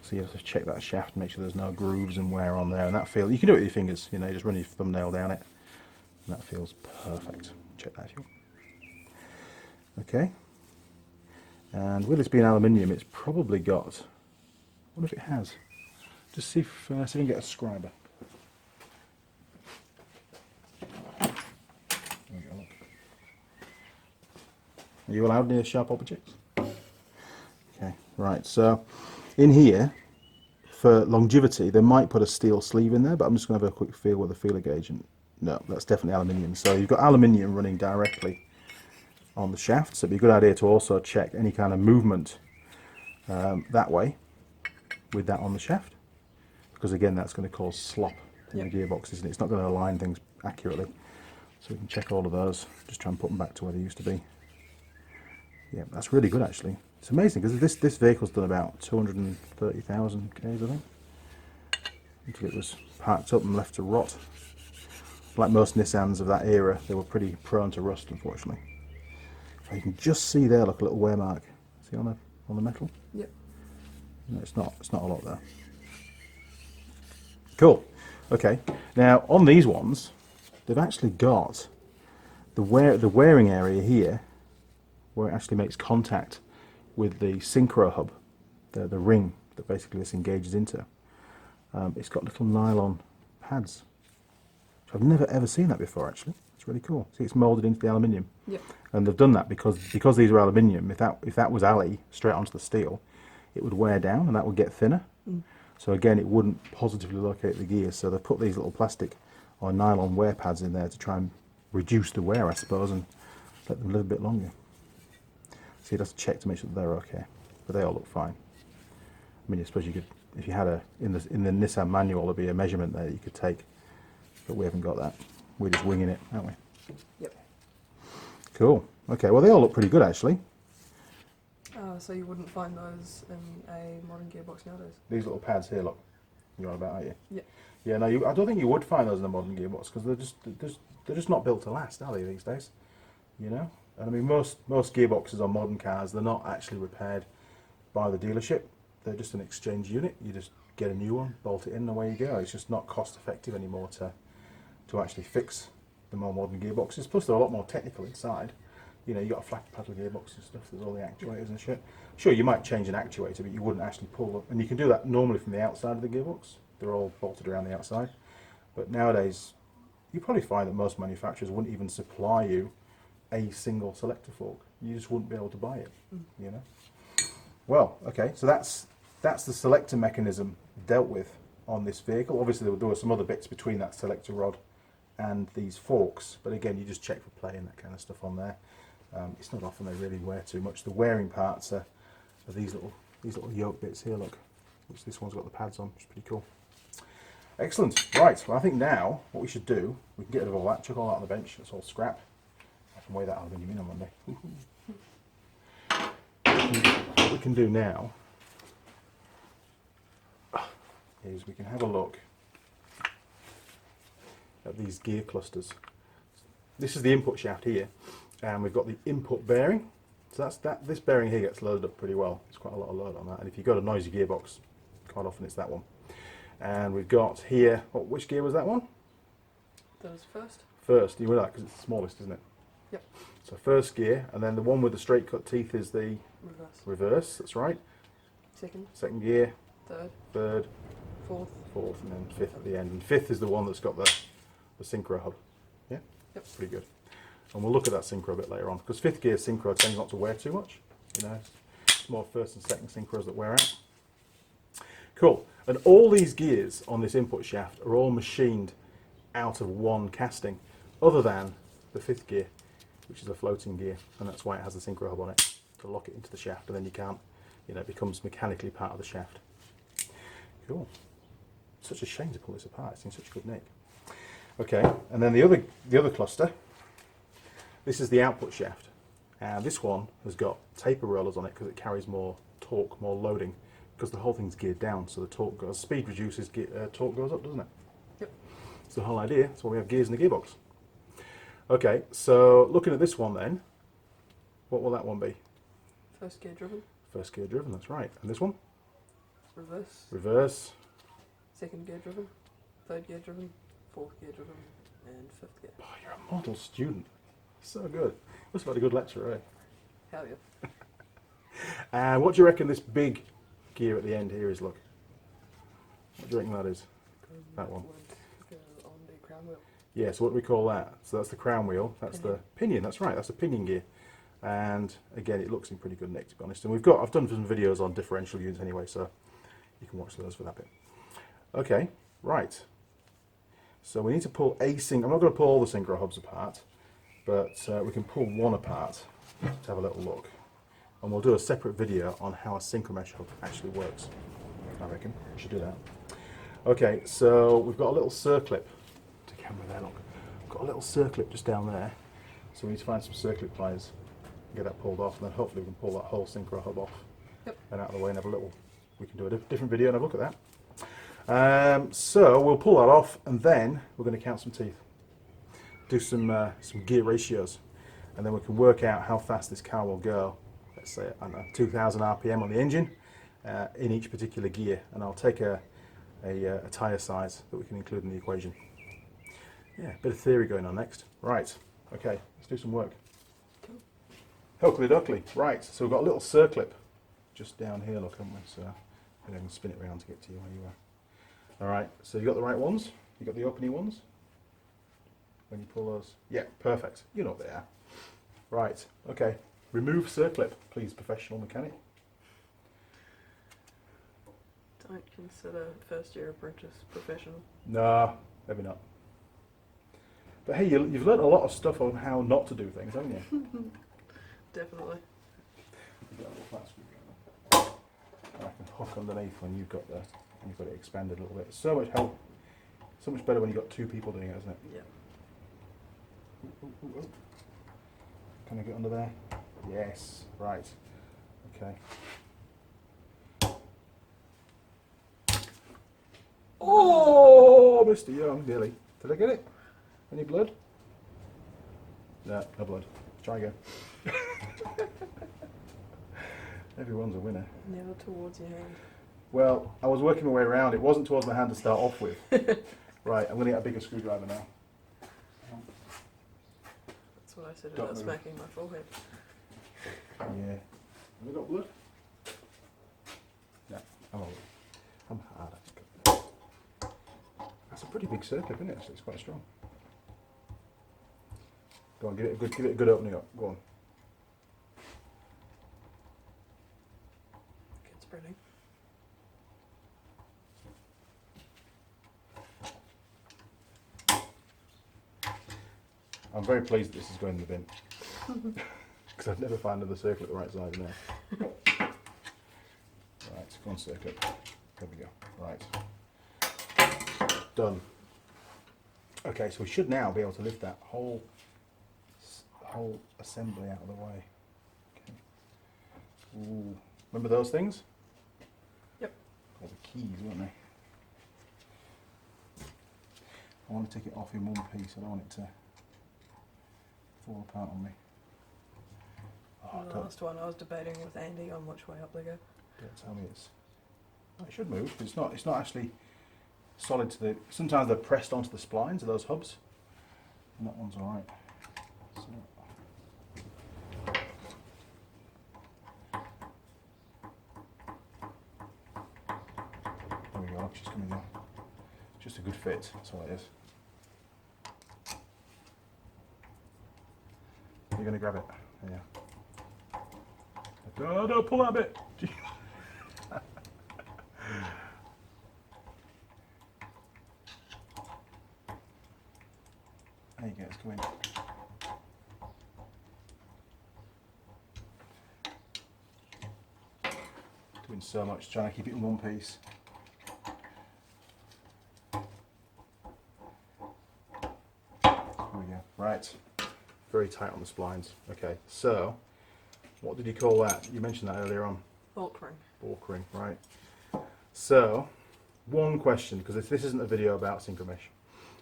So you have to check that shaft and make sure there's no grooves and wear on there, and that feels, you can do it with your fingers, you know, just run your thumbnail down it, and that feels perfect. Check that if you want. Okay, and with this being aluminium, it's probably got, I wonder if it has, just see if I can get a scriber. Are you allowed near sharp objects? Okay, right, so in here, for longevity, they might put a steel sleeve in there, but I'm just going to have a quick feel with a feeler gauge, and no, that's definitely aluminium. So you've got aluminium running directly on the shaft, so it'd be a good idea to also check any kind of movement that way with that on the shaft, because again, that's going to cause slop in the gearbox, isn't it? It's not going to align things accurately. So we can check all of those, just try and put them back to where they used to be. Yeah, that's really good actually. It's amazing because this vehicle's done about 230,000 Ks, I think, until it was parked up and left to rot. Like most Nissans of that era, they were pretty prone to rust, unfortunately. So you can just see there, look, a little wear mark. See on the metal? Yep. No, it's not a lot there. Cool. Okay. Now on these ones, they've actually got the wearing area here, where it actually makes contact with the synchro hub, the ring that basically this engages into. It's got little nylon pads. I've never ever seen that before actually. It's really cool. See, it's moulded into the aluminium. Yep. And they've done that because these are aluminium. If that was alley straight onto the steel, it would wear down and that would get thinner. So again, it wouldn't positively locate the gears. So they've put these little plastic or nylon wear pads in there to try and reduce the wear, I suppose, and let them live a bit longer. So you'd have to check to make sure that they're okay, but they all look fine. I mean, I suppose you could, if you had in the Nissan manual, there'd be a measurement there that you could take, but we haven't got that. We're just winging it, aren't we? Yep. Cool. Okay. Well, they all look pretty good actually. So you wouldn't find those in a modern gearbox nowadays? These little pads here, look. You're on about, aren't you? Yeah. Yeah. No, I don't think you would find those in a modern gearbox because they're just not built to last, are they, these days? You know. And I mean, most gearboxes on modern cars, they're not actually repaired by the dealership. They're just an exchange unit. You just get a new one, bolt it in, and away you go. It's just not cost effective anymore to actually fix the more modern gearboxes. Plus, they're a lot more technical inside. You know, you got a flat paddle gearbox and stuff. There's all the actuators and shit. Sure, you might change an actuator, but you wouldn't actually pull them. And you can do that normally from the outside of the gearbox. They're all bolted around the outside. But nowadays, you probably find that most manufacturers wouldn't even supply you a single selector fork. You just wouldn't be able to buy it, you know. Well, okay, so that's the selector mechanism dealt with on this vehicle. Obviously, there were some other bits between that selector rod and these forks, but again, you just check for play and that kind of stuff on there. It's not often they really wear too much. The wearing parts are these little yoke bits here. Look, which this one's got the pads on, which is pretty cool. Excellent. Right. Well, I think now what we should do, we can get rid of all that, chuck all that on the bench. It's all scrap. I can weigh that aluminium in on Monday. What we can do now is we can have a look at these gear clusters. This is the input shaft here, and we've got the input bearing. So that's that. This bearing here gets loaded up pretty well. There's quite a lot of load on that, and if you've got a noisy gearbox, quite often it's that one. And we've got here, which gear was that one? That was first. First, you know that because it's the smallest, isn't it? Yep. So first gear, and then the one with the straight cut teeth is the reverse. That's right. Second gear. Third. Fourth, and then fifth at the end. And fifth is the one that's got the synchro hub. Yeah. Yep. Pretty good. And we'll look at that synchro a bit later on, because fifth gear synchro tends not to wear too much. You know, it's more first and second synchros that wear out. Cool. And all these gears on this input shaft are all machined out of one casting, other than the fifth gear, which is a floating gear, and that's why it has the synchro hub on it to lock it into the shaft, and then you can't, you know, it becomes mechanically part of the shaft. Cool. Such a shame to pull this apart. It's in such good nick. Okay, and then the other cluster. This is the output shaft, and this one has got taper rollers on it because it carries more torque, more loading because the whole thing's geared down, so the torque goes, speed reduces, torque goes up, doesn't it? Yep. It's the whole idea. That's why we have gears in the gearbox. Okay, so looking at this one then, what will that one be? First gear driven. First gear driven, that's right. And this one? Reverse. Reverse. Second gear driven. Third gear driven. Fourth gear driven. And fifth gear. Oh, you're a model student. So good. Must have had a good lecture, eh? Hell yeah. And what do you reckon this big gear at the end here is, look? What do you reckon that is? That one. Would go on the crown wheel. Yeah, so what do we call that? So that's the crown wheel, that's Pinion. the pinion, that's right, that's the pinion gear. And again, it looks in pretty good nick, to be honest. And I've done some videos on differential units anyway, so you can watch those for that bit. Okay, right. So we need to pull a I'm not going to pull all the synchro hubs apart, but we can pull one apart to have a little look. And we'll do a separate video on how a synchro mesh hub actually works. I reckon we should do that. Okay, so we've got a little circlip to camera there, look. We've got a little circlip just down there. So we need to find some circlip pliers, get that pulled off, and then hopefully we can pull that whole synchro hub off. Yep. And out of the way and have a little, we can do a different video and have a look at that. So we'll pull that off, and then we're going to count some teeth, do some gear ratios, and then we can work out how fast this car will go. Let's say, I don't know, 2,000 RPM on the engine in each particular gear, and I'll take a tyre size that we can include in the equation. Yeah, bit of theory going on next. Right, okay, let's do some work. Hokely duckly. Right, so we've got a little circlip just down here, look, haven't we? So I can spin it around to get to you where you are. All right, so you got the right ones? You got the opening ones? When you pull those? Yeah, perfect. You know what they are. Right, okay. Remove circlip, please, professional mechanic. Don't consider first year apprentice professional. No, maybe not. But hey, you've learnt a lot of stuff on how not to do things, haven't you? Definitely. You've got a little flat screwdriver. I can hook underneath when you've got it expanded a little bit. So much help. So much better when you've got two people doing it, isn't it? Yeah. Ooh, ooh, ooh. Can I get under there? Yes. Right. Okay. Oh, Mr. Young, nearly. Did I get it? Any blood? No, no blood. Try again. Everyone's a winner. Never towards your hand. Well, I was working my way around. It wasn't towards my hand to start off with. Right, I'm going to get a bigger screwdriver now. That's what I said Don't about move. smacking my forehead. Yeah. Have I got blood? No, I'm all right. I'm hard, I think. That's a pretty big circlip, isn't it? Actually, it's quite strong. Go on, give it a good opening up. Go on. Good spreading. I'm very pleased that this is going in the bin. Because I've never found another circlip the right size in there. Right, go on circlip. There we go. Right. Done. Okay, so we should now be able to lift that whole assembly out of the way. Okay. Ooh. Remember those things? Yep. Called the keys, weren't they? I want to take it off in one piece. I don't want it to fall apart on me. Oh, The last one, I was debating with Andy on which way up they go. don't tell me it's. It should move. It's not. It's not actually solid to the. Sometimes they're pressed onto the splines of those hubs, and that one's all right. So, there we go. She's coming in. Just a good fit. That's all it is. You're going to grab it. Yeah. No, don't pull that bit. There you go, it's going. Doing so much, trying to keep it in one piece. There we go. Right. Very tight on the splines. Okay, so what did you call that? You mentioned that earlier on. Bulk ring. Bulk ring, right. So, one question, because this isn't a video about synchro mesh.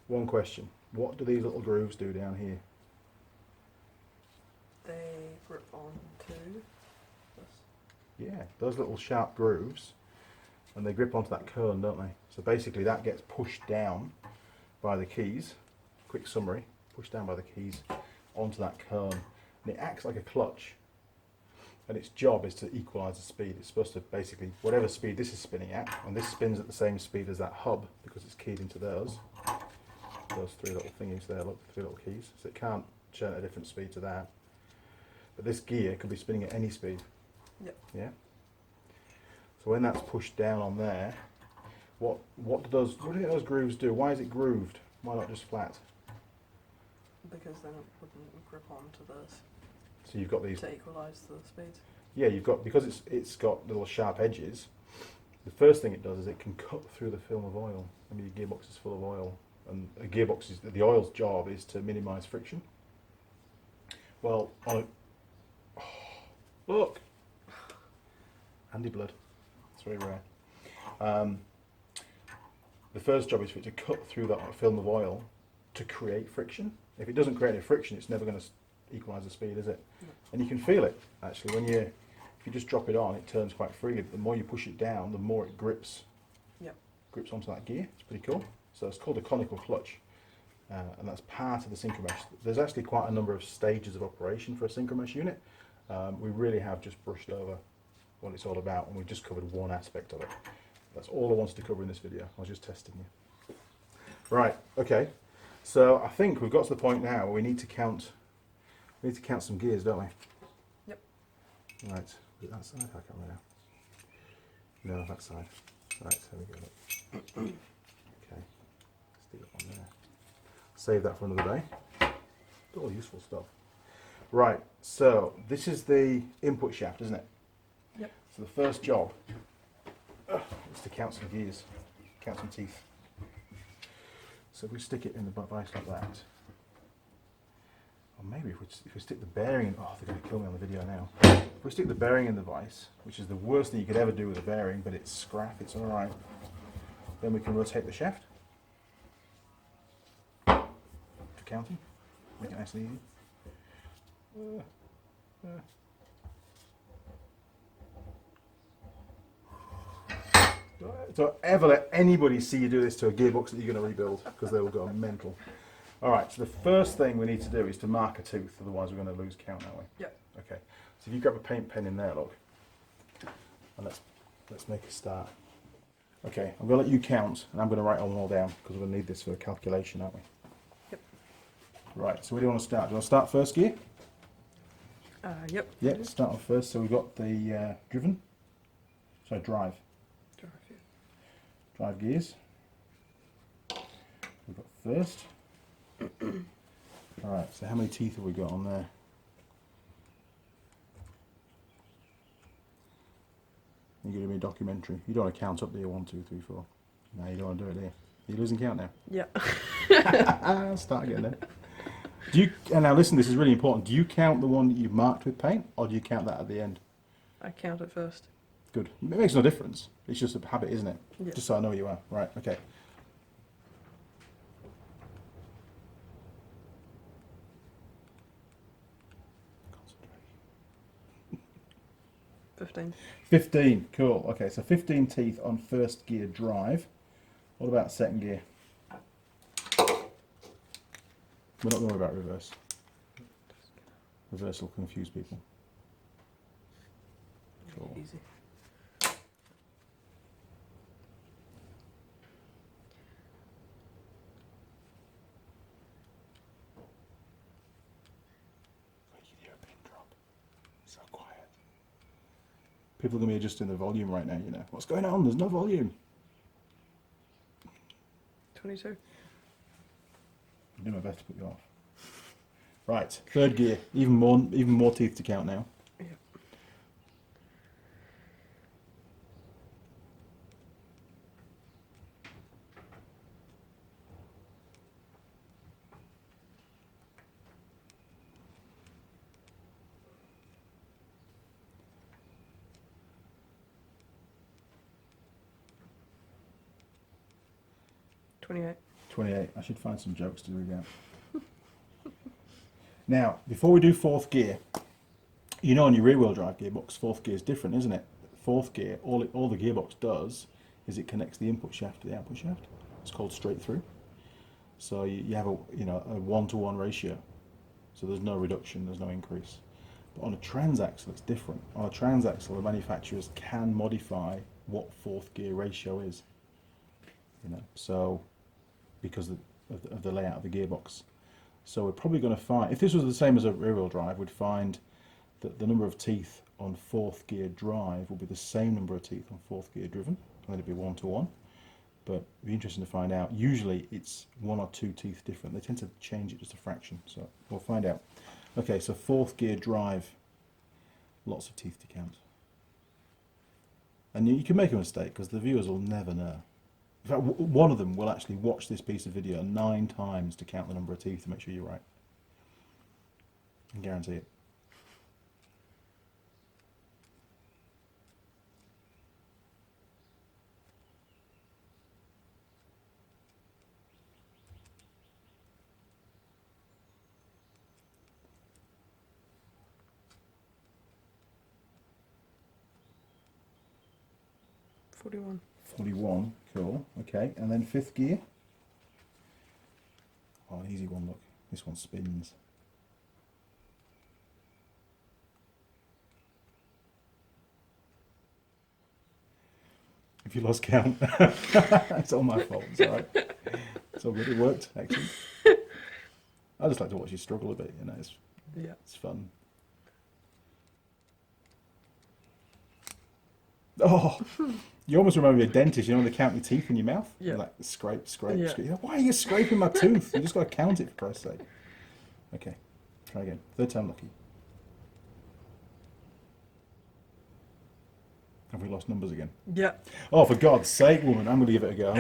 One question: what do these little grooves do down here? They grip onto this. Yeah, those little sharp grooves, and they grip onto that cone, don't they? So basically, that gets pushed down by the keys. Quick summary: pushed down by the keys onto that cone, and it acts like a clutch. And its job is to equalise the speed. It's supposed to basically, whatever speed this is spinning at, and this spins at the same speed as that hub because it's keyed into those three little thingies there, look, three little keys. So it can't churn at a different speed to that. But this gear could be spinning at any speed. Yep. Yeah. So when that's pushed down on there, what do those grooves do? Why is it grooved? Why not just flat? Because then it wouldn't grip onto this So you've got these. to equalise the speeds. Yeah, you've got, because it's got little sharp edges. The first thing it does is it can cut through the film of oil. I mean, your gearbox is full of oil, and a gearbox is, the oil's job is to minimise friction. Well, look, handy blood. It's very rare. The first job is for it to cut through that film of oil to create friction. If it doesn't create any friction, it's never going to equalise the speed, is it? No. And you can feel it actually when if you just drop it on, it turns quite freely. But the more you push it down, the more it grips. Yep. Grips onto that gear. It's pretty cool. So it's called a conical clutch, and that's part of the synchro mesh. There's actually quite a number of stages of operation for a synchro mesh unit. We really have just brushed over what it's all about, and we've just covered one aspect of it. That's all I wanted to cover in this video. I was just testing you. Right. Okay. So I think we've got to the point now where we need to count. We need to count some gears, don't we? Yep. Right. Is it that side? I can't remember now. No, that side. Right. There we go. Look. Okay. Stick it on there. Save that for another day. All useful stuff. Right. So this is the input shaft, isn't it? Yep. So the first job is to count some gears, count some teeth. So if we stick it in the vise like that, or maybe if we stick the bearing in, oh, they're going to kill me on the video now. If we stick the bearing in the vise, which is the worst thing you could ever do with a bearing, but it's scrap, it's alright, then we can rotate the shaft for counting, make it nice and easy. Don't ever let anybody see you do this to a gearbox that you're going to rebuild, because they will go mental. Alright, so the first thing we need to do is to mark a tooth, otherwise we're going to lose count, aren't we? Yep. Okay, so if you grab a paint pen in there, look, and let's make a start. Okay, I'm going to let you count, and I'm going to write them all down, because we're going to need this for a calculation, aren't we? Yep. Right, so where do you want to start? Do you want to start first gear? Yep. Yeah, start off first. So we've got the drive. Drive, yeah. Drive gears. We've got first. Alright, so how many teeth have we got on there? You're going to be a documentary. You don't want to count up, do you? 1, 2, 3, 4. No, you don't want to do it, do you? Are you losing count now? Yeah. Start again then. Do you, and now listen, this is really important. Do you count the one that you've marked with paint, or do you count that at the end? I count it first. Good. It makes no difference. It's just a habit, isn't it? Yeah. Just so I know where you are. Right, okay. Concentrate. 15. 15, cool. Okay, so 15 teeth on first gear drive. What about second gear? We're not going to worry about reverse. Reverse will confuse people. Cool. Easy. You can hear a pin drop. So quiet. People are going to be adjusting the volume right now, you know. What's going on? There's no volume. 22. I'll do my best to put you off. Right, third gear. Even more teeth to count now. Yep. 28. 28. I should find some jokes to read out. Now, before we do fourth gear, you know on your rear wheel drive gearbox, fourth gear is different, isn't it? Fourth gear, all the gearbox does is it connects the input shaft to the output shaft. It's called straight through. So you have a 1-to-1 ratio. So there's no reduction, there's no increase. But on a transaxle, it's different. On a transaxle, the manufacturers can modify what fourth gear ratio is. So because of the layout of the gearbox. So we're probably going to find, if this was the same as a rear wheel drive, we'd find that the number of teeth on fourth gear drive will be the same number of teeth on fourth gear driven. And it'd be 1-to-1. But it'd be interesting to find out. Usually it's 1 or 2 teeth different. They tend to change it just a fraction. So we'll find out. Okay, so fourth gear drive, lots of teeth to count. And you can make a mistake because the viewers will never know. In fact, one of them will actually watch this piece of video 9 times to count the number of teeth to make sure you're right. I guarantee it. $41. 41, cool, okay, and then fifth gear. Oh, an easy one, look. This one spins. If you lost count, it's all my fault, it's alright. It's all good, it worked, excellent. I just like to watch you struggle a bit, it's fun. Oh, you almost remember a dentist, when they count your teeth in your mouth? Yeah. Like, scrape, Yeah. scrape. Why are you scraping my tooth? You just got to count it, for Christ's sake. Okay, try again. Third time lucky. Have we lost numbers again? Yeah. Oh, for God's sake, woman! I'm going to give it a go.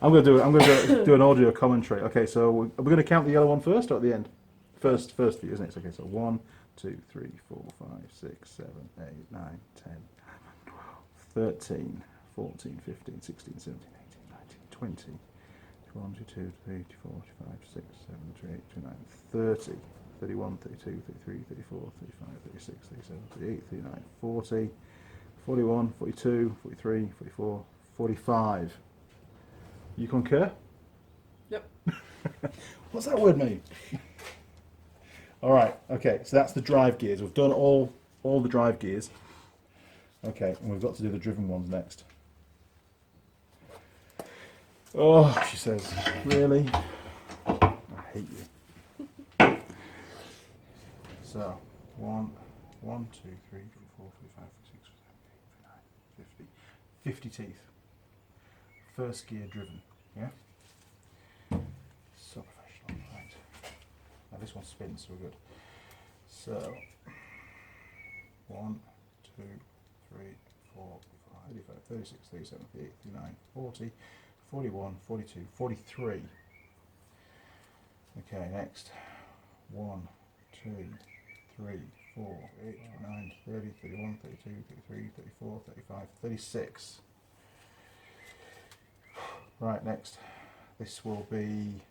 I'm going to do an audio commentary. Okay, so are we going to count the yellow one first or at the end? First view, isn't it? Okay, so 1, 2, 3, 4, 5, 6, 7, 8, 9, 10, 13, 14, 15, 16, 17, 18, 19, 20, 21, 22, 23, 24, 25, 6, 7, 28, 29, 30, 31, 32, 33, 34, 35, 36, 37, 38, 39, 40, 41, 42, 43, 44, 45. You concur? Yep. What's that word mean? All right, okay, so that's the drive gears. We've done all the drive gears. Okay, and we've got to do the driven ones next. Oh, she says, really? I hate you. So, 1, 2, 3, 4, 5, 6, 7, 8, 9, 50. 50 teeth. First gear driven, yeah? So professional, right. Now this one spins, so we're good. So, 1, 2, 3, 4, 5, 35, 36, 37, 38, 39, 40, 41, 42, 43. Okay, next. 1, 2, 3, 4, 8, 9, 30, 31, 32, 33, 34, 35, 36. Right, next. This will be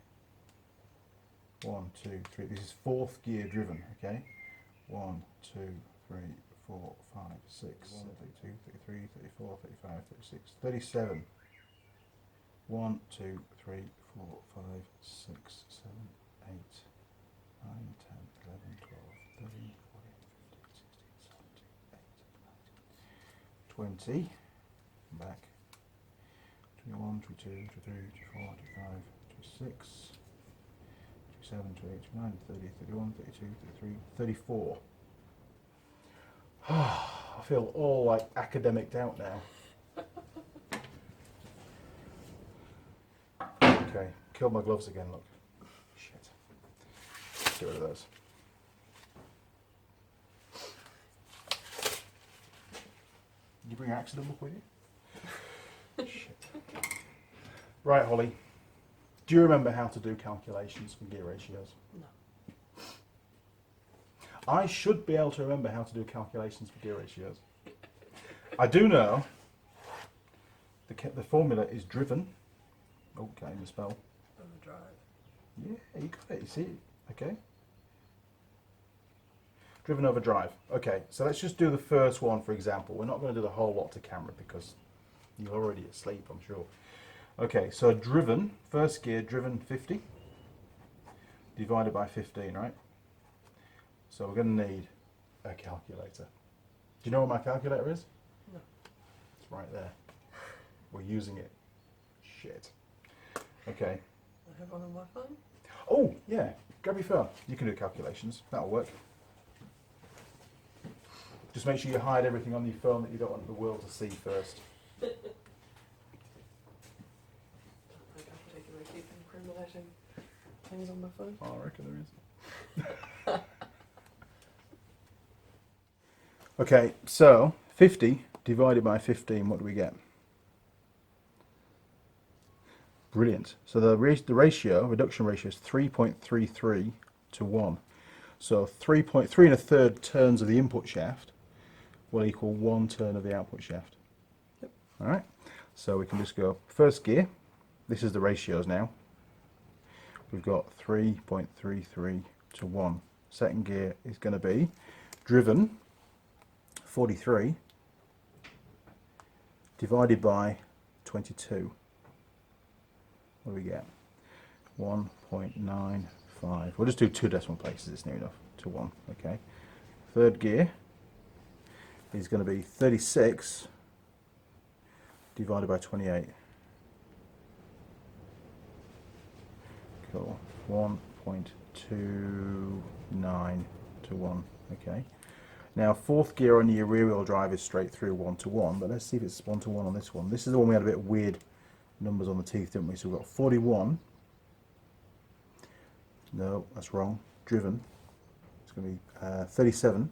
1, 2, 3. This is fourth gear driven, okay? 1, 2, 3, 4, 5, 6, 32, 33, 34, 35, 36, 37. 1, 2, 3, 4, 5, 6, 7, 8, 9, 10, 11, 12, 13, 14, 15, 16, 17, 18, 19, 20. Back. 21, 22, 23, 24, 25, 26, 27, 28, 29, 30, 31, 32, 33, 34. I feel all like academic doubt now. Okay, killed my gloves again, look. Shit. Get rid of those. Did you bring your accident book with you? Shit. Right, Holly. Do you remember how to do calculations for gear ratios? No. I should be able to remember how to do calculations for gear ratios. I do know the formula is driven Okay, misspell. Overdrive. Yeah, you got it. You see it. Okay. Driven over drive. Okay, so let's just do the first one for example. We're not going to do the whole lot to camera because you're already asleep, I'm sure. Okay, so driven, first gear, driven 50 divided by 15, right? So we're going to need a calculator. Do you know what my calculator is? No. It's right there. We're using it. Shit. Okay. I have one on my phone. Oh, yeah. Grab your phone. You can do calculations. That'll work. Just make sure you hide everything on your phone that you don't want the world to see first. I think I particularly keep incriminating things on my phone. Oh, I reckon there is. Okay, so 50 divided by 15, what do we get? Brilliant. So the reduction ratio is 3.33 to 1. So 3.3 1/3 turns of the input shaft will equal 1 turn of the output shaft. Yep. All right. So we can just go first gear. This is the ratios now. We've got 3.33 to 1. Second gear is going to be driven 43 divided by 22. What do we get? 1.95. We'll just do 2 decimal places, it's near enough to 1. Okay. Third gear is going to be 36 divided by 28. Cool. 1.29 to 1. Okay. Now, fourth gear on your rear wheel drive is straight through 1 to 1, but let's see if it's 1 to 1 on this one. This is the one we had a bit of weird numbers on the teeth, didn't we? So we've got 41. No, that's wrong. Driven. It's going to be 37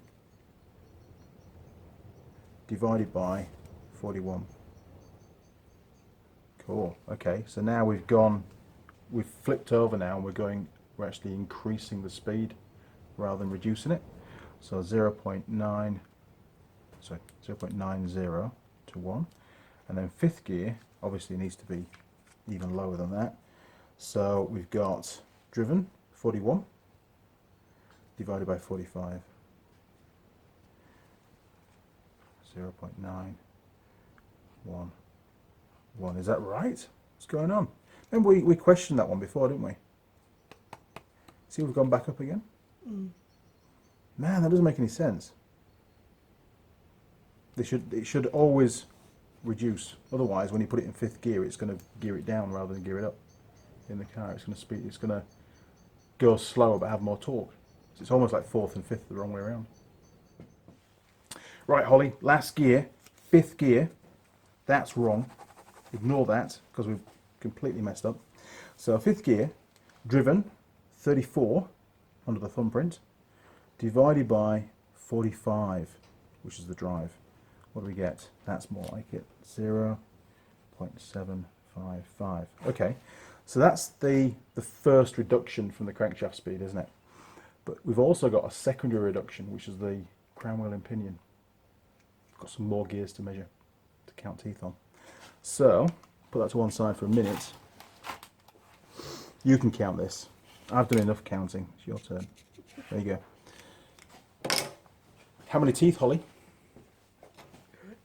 divided by 41. Cool. Okay, so now we've flipped over now and we're actually increasing the speed rather than reducing it. So 0.90 to 1. And then fifth gear obviously needs to be even lower than that. So we've got driven 41 divided by 45. 0.911. Is that right? What's going on? Remember we questioned that one before, didn't we? See, we've gone back up again. Mm. Man, that doesn't make any sense. It should always reduce. Otherwise, when you put it in fifth gear, it's going to gear it down rather than gear it up. In the car, it's going to go slower but have more torque. So it's almost like fourth and fifth the wrong way around. Right, Holly, last gear, fifth gear. That's wrong. Ignore that because we've completely messed up. So fifth gear, driven 34 under the thumbprint, divided by 45, which is the drive. What do we get? That's more like it. 0.755. Okay, so that's the first reduction from the crankshaft speed, isn't it? But we've also got a secondary reduction, which is the crown wheel and pinion. Got some more gears to measure, to count teeth on. So, put that to one side for a minute. You can count this. I've done enough counting. It's your turn. There you go. How many teeth, Holly? Good.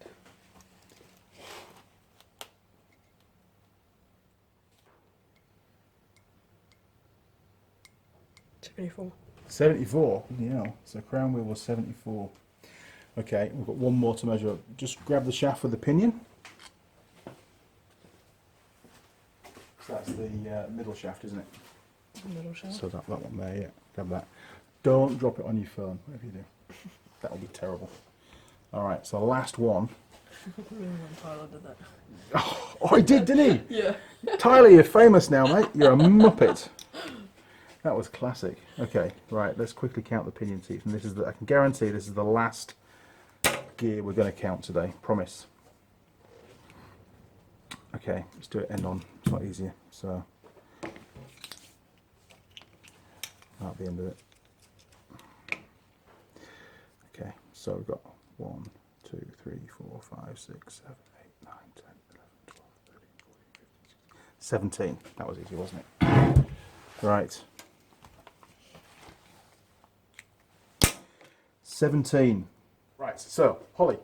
74. 74? Yeah, so crown wheel was 74. Okay, we've got one more to measure up. Just grab the shaft with the pinion. So that's the middle shaft, isn't it? Middle shaft. So that one there, yeah. Grab that. Don't drop it on your phone, whatever you do. That'll be terrible. Alright, so last one. Tyler did that. Oh, he did, didn't he? Yeah. Tyler, you're famous now, mate. You're a muppet. That was classic. Okay, right, let's quickly count the pinion teeth. And this is I can guarantee this is the last gear we're going to count today. Promise. Okay, let's do it end on. It's a lot easier. So, at the end of it. Okay, so we've got 1, 2, 3, 4, 5, 6, 7, 8, 9, 10, 11, 12, 13, 14, 15, 17. That was easy, wasn't it? Right. 17. Right, so, Holly,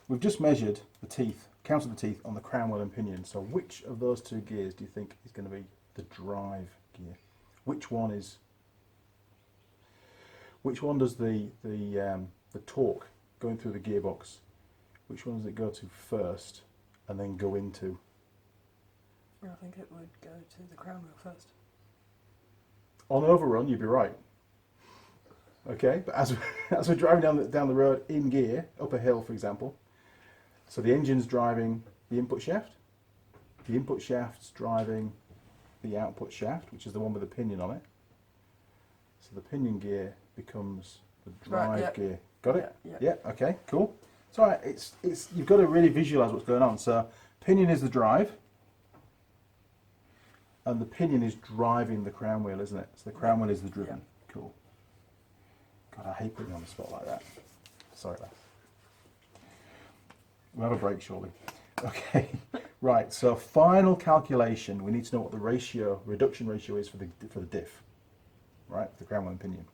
we've just measured the teeth, counted the teeth on the crown wheel and pinion. So which of those two gears do you think is going to be the drive gear? Which one does the torque going through the gearbox, which one does it go to first and then go into? I think it would go to the crown wheel first. On overrun, you'd be right. Okay, but as we're driving down the road in gear, up a hill, for example, so the engine's driving the input shaft, the input shaft's driving the output shaft, which is the one with the pinion on it. So the pinion gear becomes the drive gear. Got it? Yeah. Okay. Cool. It's all right. It's you've got to really visualize what's going on. So pinion is the drive, and the pinion is driving the crown wheel, isn't it? So the crown wheel is the driven. Yeah. Cool. God, I hate putting you on the spot like that. Sorry, lads. We'll have a break shortly. Okay. Right. So final calculation. We need to know what the reduction ratio is for the diff. Right, the crown wheel and pinion.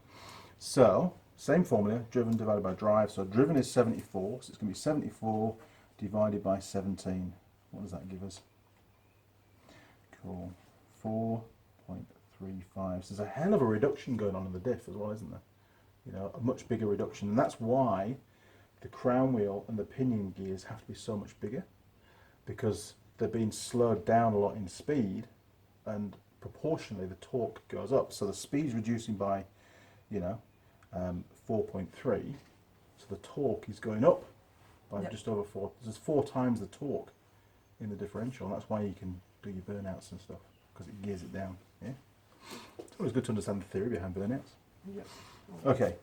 So, same formula, driven divided by drive. So driven is 74, so it's going to be 74 divided by 17. What does that give us? Cool. 4.35. So there's a hell of a reduction going on in the diff as well, isn't there? You know, a much bigger reduction. And that's why the crown wheel and the pinion gears have to be so much bigger, because they're being slowed down a lot in speed, and proportionally the torque goes up. So the speed's reducing by, 4.3. So the torque is going up by just over 4. There's 4 times the torque in the differential, and that's why you can do your burnouts and stuff, because it gears it down. Yeah. It's always good to understand the theory behind burnouts. Yep. Okay.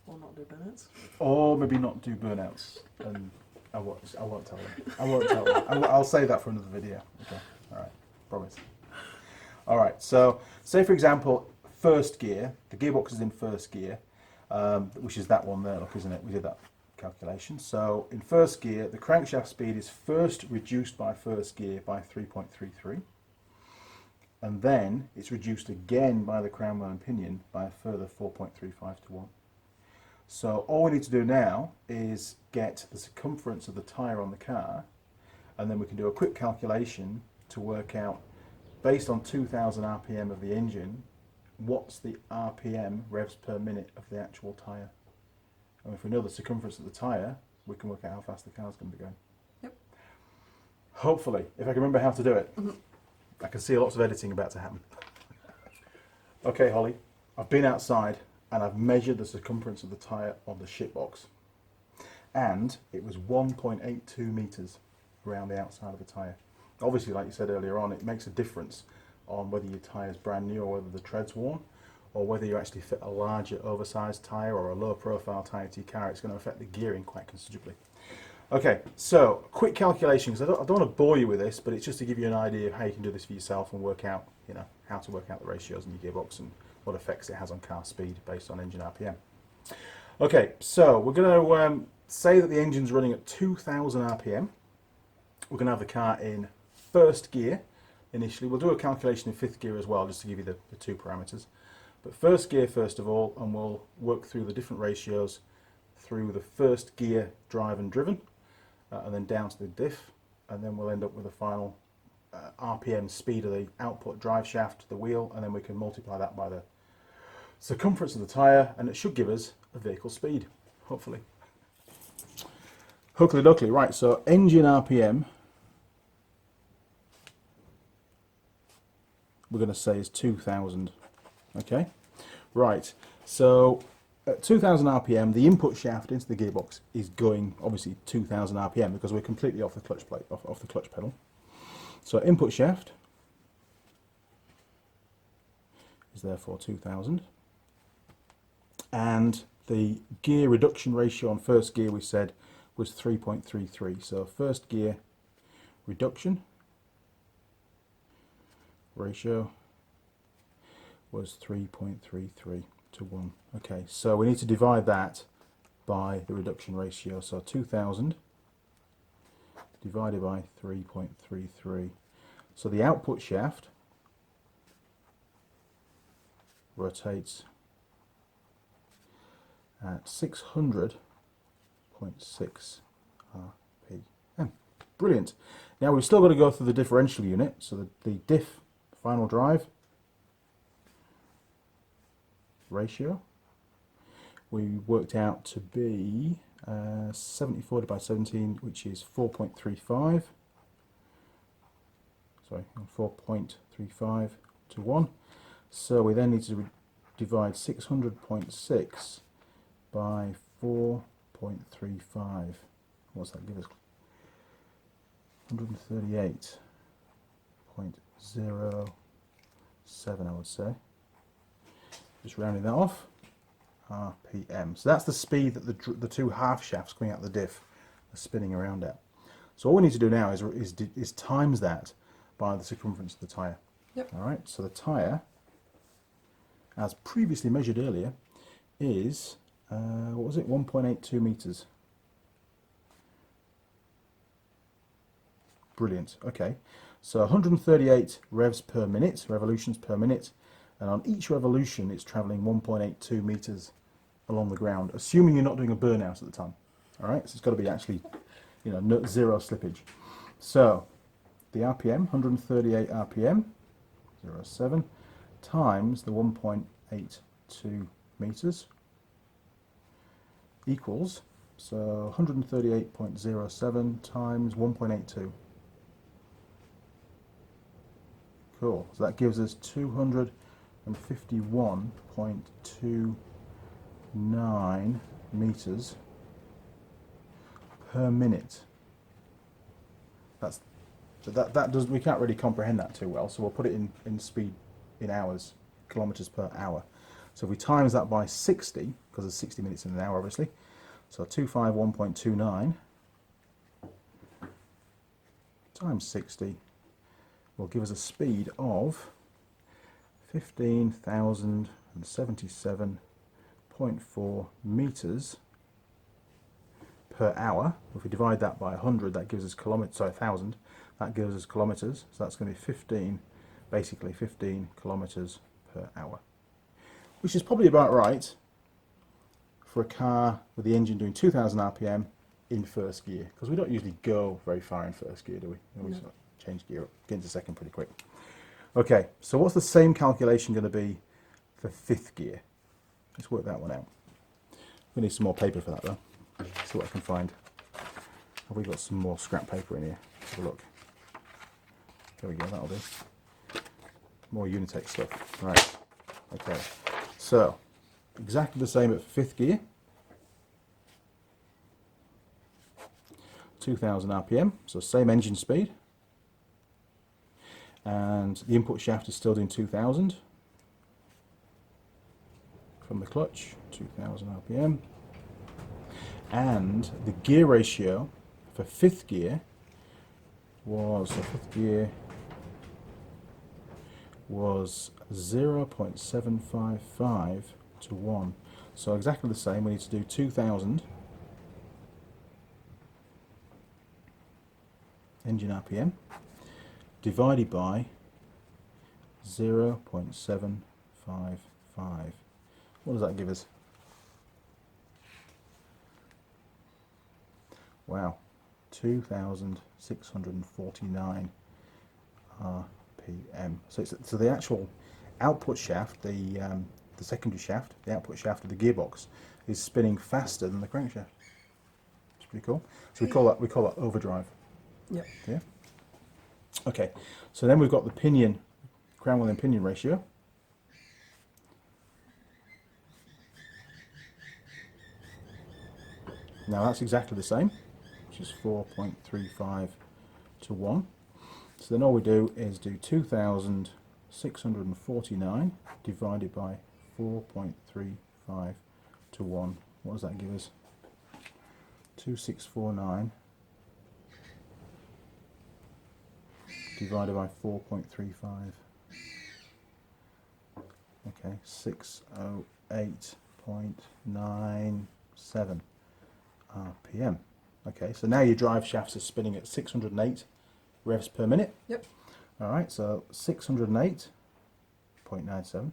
Or not do burnouts. Or maybe not do burnouts. And I won't tell them. I won't tell them. I'll save that for another video. Okay. All right. Promise. All right. So, say for example, first gear. The gearbox is in first gear, which is that one there. Look, isn't it? We did that calculation. So, in first gear, the crankshaft speed is first reduced by first gear by 3.33, and then it's reduced again by the crown wheel and pinion by a further 4.35 to 1. So all we need to do now is get the circumference of the tyre on the car, and then we can do a quick calculation to work out, based on 2000 RPM of the engine, what's the RPM, revs per minute, of the actual tyre. And if we know the circumference of the tyre, we can work out how fast the car's going to be going. Yep. Hopefully, if I can remember how to do it. I can see lots of editing about to happen. Okay, Holly, I've been outside and I've measured the circumference of the tyre on the shitbox, and it was 1.82 metres around the outside of the tyre. Obviously, like you said earlier on, it makes a difference on whether your tyre is brand new or whether the tread's worn, or whether you actually fit a larger oversized tyre or a low profile tyre to your car. It's going to affect the gearing quite considerably. Okay, so quick calculation, because I don't want to bore you with this, but it's just to give you an idea of how you can do this for yourself and work out, how to work out the ratios in your gearbox and what effects it has on car speed based on engine RPM. Okay, so we're going to say that the engine's running at 2000 RPM. We're going to have the car in first gear initially. We'll do a calculation in fifth gear as well, just to give you the 2 parameters. But first gear first of all, and we'll work through the different ratios through the first gear drive and driven, and then down to the diff, and then we'll end up with a final RPM speed of the output drive shaft, the wheel, and then we can multiply that by the circumference of the tyre, and it should give us a vehicle speed, hopefully. Hookly dookly. Right, so engine RPM, we're going to say is 2000. Okay, right, so at 2000 RPM, the input shaft into the gearbox is going obviously 2000 RPM because we're completely off the clutch plate, off the clutch pedal. So input shaft is therefore 2000, and the gear reduction ratio on first gear we said was 3.33. So first gear reduction ratio was 3.33 to 1. Okay, so we need to divide that by the reduction ratio. So 2000 divided by 3.33. So the output shaft rotates at 600.6 RPM. Brilliant. Now we've still got to go through the differential unit. So the diff final drive ratio we worked out to be 70/40 by 17, which is 4.35. Sorry, 4.35 to 1. So we then need to divide 600.6 by 4.35. What's that give us? 138.07, I would say. Just rounding that off. RPM. So that's the speed that the two half shafts coming out of the diff are spinning around at. So all we need to do now is times that by the circumference of the tyre. Yep. All right. So the tyre, as previously measured earlier, is what was it? 1.82 meters. Brilliant. Okay. So 138 revs per minute, revolutions per minute. And on each revolution, it's travelling 1.82 meters along the ground, assuming you're not doing a burnout at the time. All right, so it's got to be actually, zero slippage. So the RPM, 138 RPM, 0.7, times the 1.82 meters equals, so 138.07 times 1.82. Cool. So that gives us 251.29 meters per minute. That does, we can't really comprehend that too well, so we'll put it in speed in hours, kilometers per hour. So if we times that by 60, because there's 60 minutes in an hour obviously, so 251.29 times 60 will give us a speed of 15,077.4 meters per hour. If we divide that by 100, that gives us kilometers. Sorry, 1,000. That gives us kilometers. So that's going to be basically 15 kilometers per hour, which is probably about right for a car with the engine doing 2,000 RPM in first gear, because we don't usually go very far in first gear, do we? We sort of change gear up, get into second pretty quick. Okay, so what's the same calculation going to be for fifth gear? Let's work that one out. We need some more paper for that though. Let's see what I can find. Have we got some more scrap paper in here? Let's have a look. There we go, that'll do. More Unitech stuff. Right, okay. So, exactly the same at fifth gear. 2,000 RPM, so same engine speed. And the input shaft is still doing 2,000 from the clutch, 2,000 RPM. And the gear ratio for fifth gear was 0.755 to 1. So exactly the same, we need to do 2,000 engine RPM divided by 0.755. What does that give us? Wow, 2,649 RPM. So the actual output shaft, the secondary shaft, the output shaft of the gearbox, is spinning faster than the crankshaft. It's pretty cool. So we call that overdrive. Yep. Yeah. Okay. So then we've got the pinion, crown wheel and pinion ratio. Now that's exactly the same, which is 4.35 to 1. So then all we do is do 2,649 divided by 4.35 to 1. What does that give us? 2,649 divided by 4.35. Okay, 608.97 RPM. Okay, so now your drive shafts are spinning at 608 revs per minute. Yep. All right, so 608.97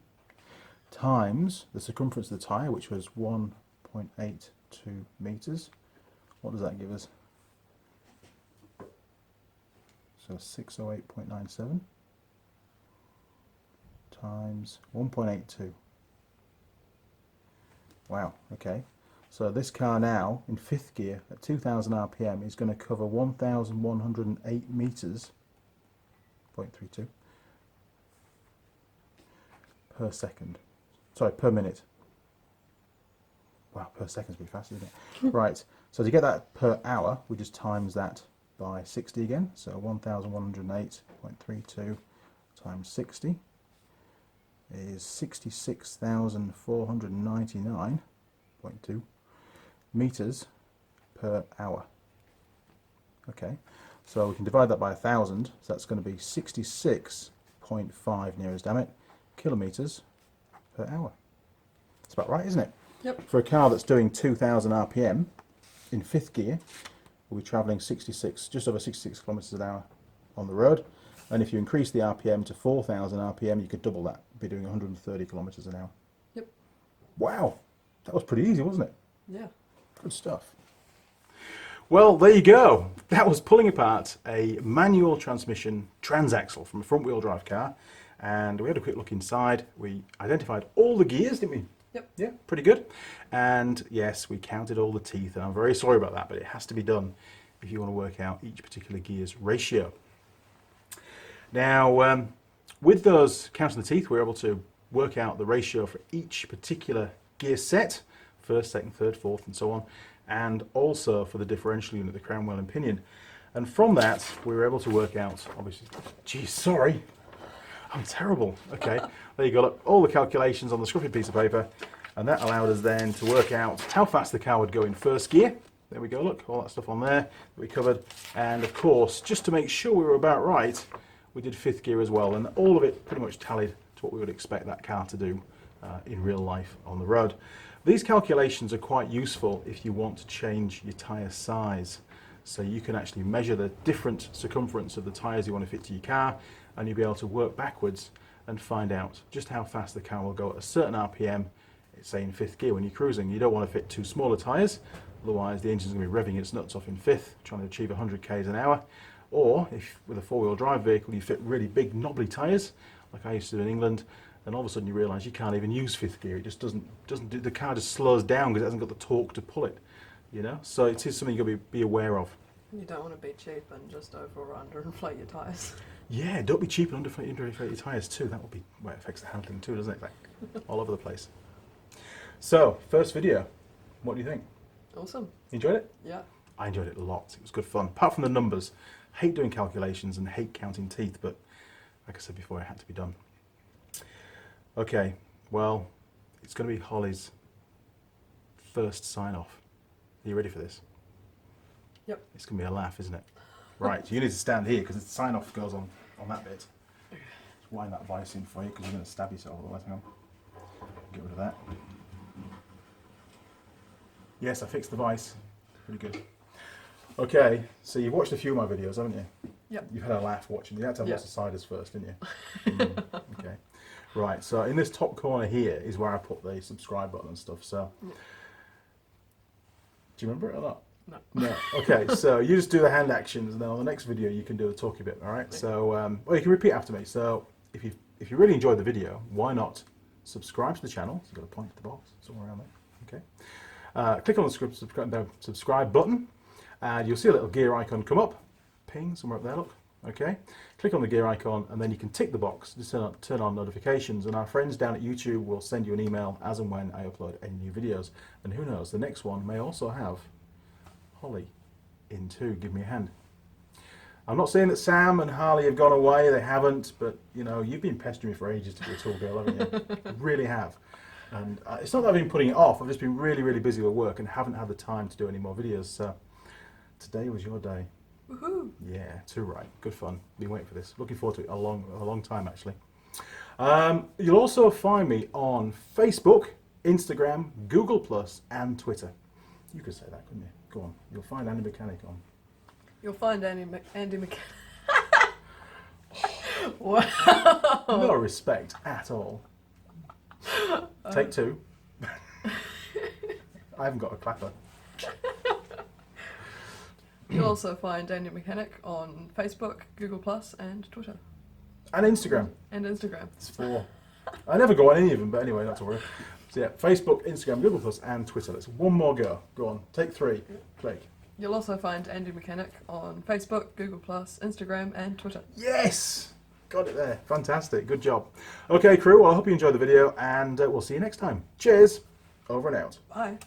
times the circumference of the tyre, which was 1.82 metres. What does that give us? So 608.97 times 1.82. Wow, okay. So this car now, in 5th gear, at 2,000 RPM, is going to cover 1,108 metres, 0.32, per second. Sorry, per minute. Wow, per second's pretty fast, isn't it? Right, so to get that per hour, we just times that by 60 again. So 1,108.32 times 60 is 66,499.2 meters per hour. Okay, so we can divide that by 1,000, so that's going to be 66.5, nearest damn it, kilometers per hour. That's about right, isn't it? Yep. For a car that's doing 2,000 RPM in 5th gear, we'll be travelling just over 66 kilometers an hour on the road. And if you increase the RPM to 4,000 RPM, you could double that, be doing 130 kilometers an hour. Yep. Wow, that was pretty easy, wasn't it? Yeah. Good stuff. Well, there you go. That was pulling apart a manual transmission transaxle from a front-wheel drive car. And we had a quick look inside. We identified all the gears, didn't we? Yep. Yeah, pretty good. And yes, we counted all the teeth. And I'm very sorry about that, but it has to be done if you want to work out each particular gear's ratio. Now, with those counting the teeth, we're able to work out the ratio for each particular gear set, first, second, third, fourth, and so on, and also for the differential unit, the crown wheel and pinion. And from that, we were able to work out, obviously, geez, sorry, I'm terrible. Okay, there you go, look, all the calculations on the scruffy piece of paper, and that allowed us then to work out how fast the car would go in first gear. There we go, look, all that stuff on there that we covered. And of course, just to make sure we were about right, we did 5th gear as well, and all of it pretty much tallied to what we would expect that car to do in real life on the road. These calculations are quite useful if you want to change your tyre size. So you can actually measure the different circumference of the tyres you want to fit to your car, and you'll be able to work backwards and find out just how fast the car will go at a certain RPM, say in 5th gear when you're cruising. You don't want to fit too smaller tyres, otherwise the engine's going to be revving its nuts off in 5th, trying to achieve 100 k's an hour. Or if with a 4-wheel drive vehicle you fit really big knobbly tyres, like I used to do in England, then all of a sudden you realise you can't even use 5th gear. It just doesn't do, the car just slows down because it hasn't got the torque to pull it, you know. So it is something you've got to be aware of. You don't want to be cheap and just over or underinflate your tyres. Yeah, don't be cheap and underinflate your tyres too. That will be, well, it affects the handling too, doesn't it? Like, all over the place. So, first video, what do you think? Awesome. You enjoyed it? Yeah. I enjoyed it a lot. It was good fun. Apart from the numbers, I hate doing calculations and hate counting teeth, but like I said before, it had to be done. Okay, well, it's going to be Holly's first sign-off. Are you ready for this? Yep. It's going to be a laugh, isn't it? Right, you need to stand here because the sign-off goes on that bit. Just wind that vice in for you because you're going to stab yourself otherwise. Hang on. Get rid of that. Yes, I fixed the vice. Pretty good. Okay, so you've watched a few of my videos, haven't you? Yep. You've had a laugh watching. You had to have Yeah. lots of ciders first, didn't you? Okay. Right, so in this top corner here is where I put the subscribe button and stuff. So, Yeah. do you remember it or not? No. No. Okay, so you just do the hand actions, and then on the next video you can do the talky bit. All right. Yeah. So, well, you can repeat after me. So, if you really enjoyed the video, why not subscribe to the channel? So you've got to point at the box somewhere around there. Okay. Click on the subscribe button, and you'll see a little gear icon come up. Ping somewhere up there. Look. Okay. Click on the gear icon, and then you can tick the box to turn on notifications. And our friends down at YouTube will send you an email as and when I upload any new videos. And who knows, the next one may also have Holly in too. Give me a hand. I'm not saying that Sam and Harley have gone away, they haven't, but you know, you've been pestering me for ages to be a tool girl, haven't you? You really have. And it's not that I've been putting it off, I've just been really, really busy with work and haven't had the time to do any more videos. So today was your day. Woohoo! Yeah, too right. Good fun. Been waiting for this. Looking forward to it a long time actually. You'll also find me on Facebook, Instagram, Google+, and Twitter. You could say that, couldn't you? Go on. You'll find Andy Mechanic on. You'll find Andy Mechanic. Wow. No respect at all. Take two. I haven't got a clapper. You'll also find Daniel Mechanic on Facebook, Google Plus, and Twitter. And Instagram. And Instagram. It's 4. I never go on any of them, but anyway, not to worry. So yeah, Facebook, Instagram, Google Plus, and Twitter. Let's one more go. Go on. Take 3. Click. You'll also find Andy Mechanic on Facebook, Google Plus, Instagram, and Twitter. Yes! Got it there. Fantastic. Good job. Okay, crew. Well, I hope you enjoyed the video, and we'll see you next time. Cheers. Over and out. Bye.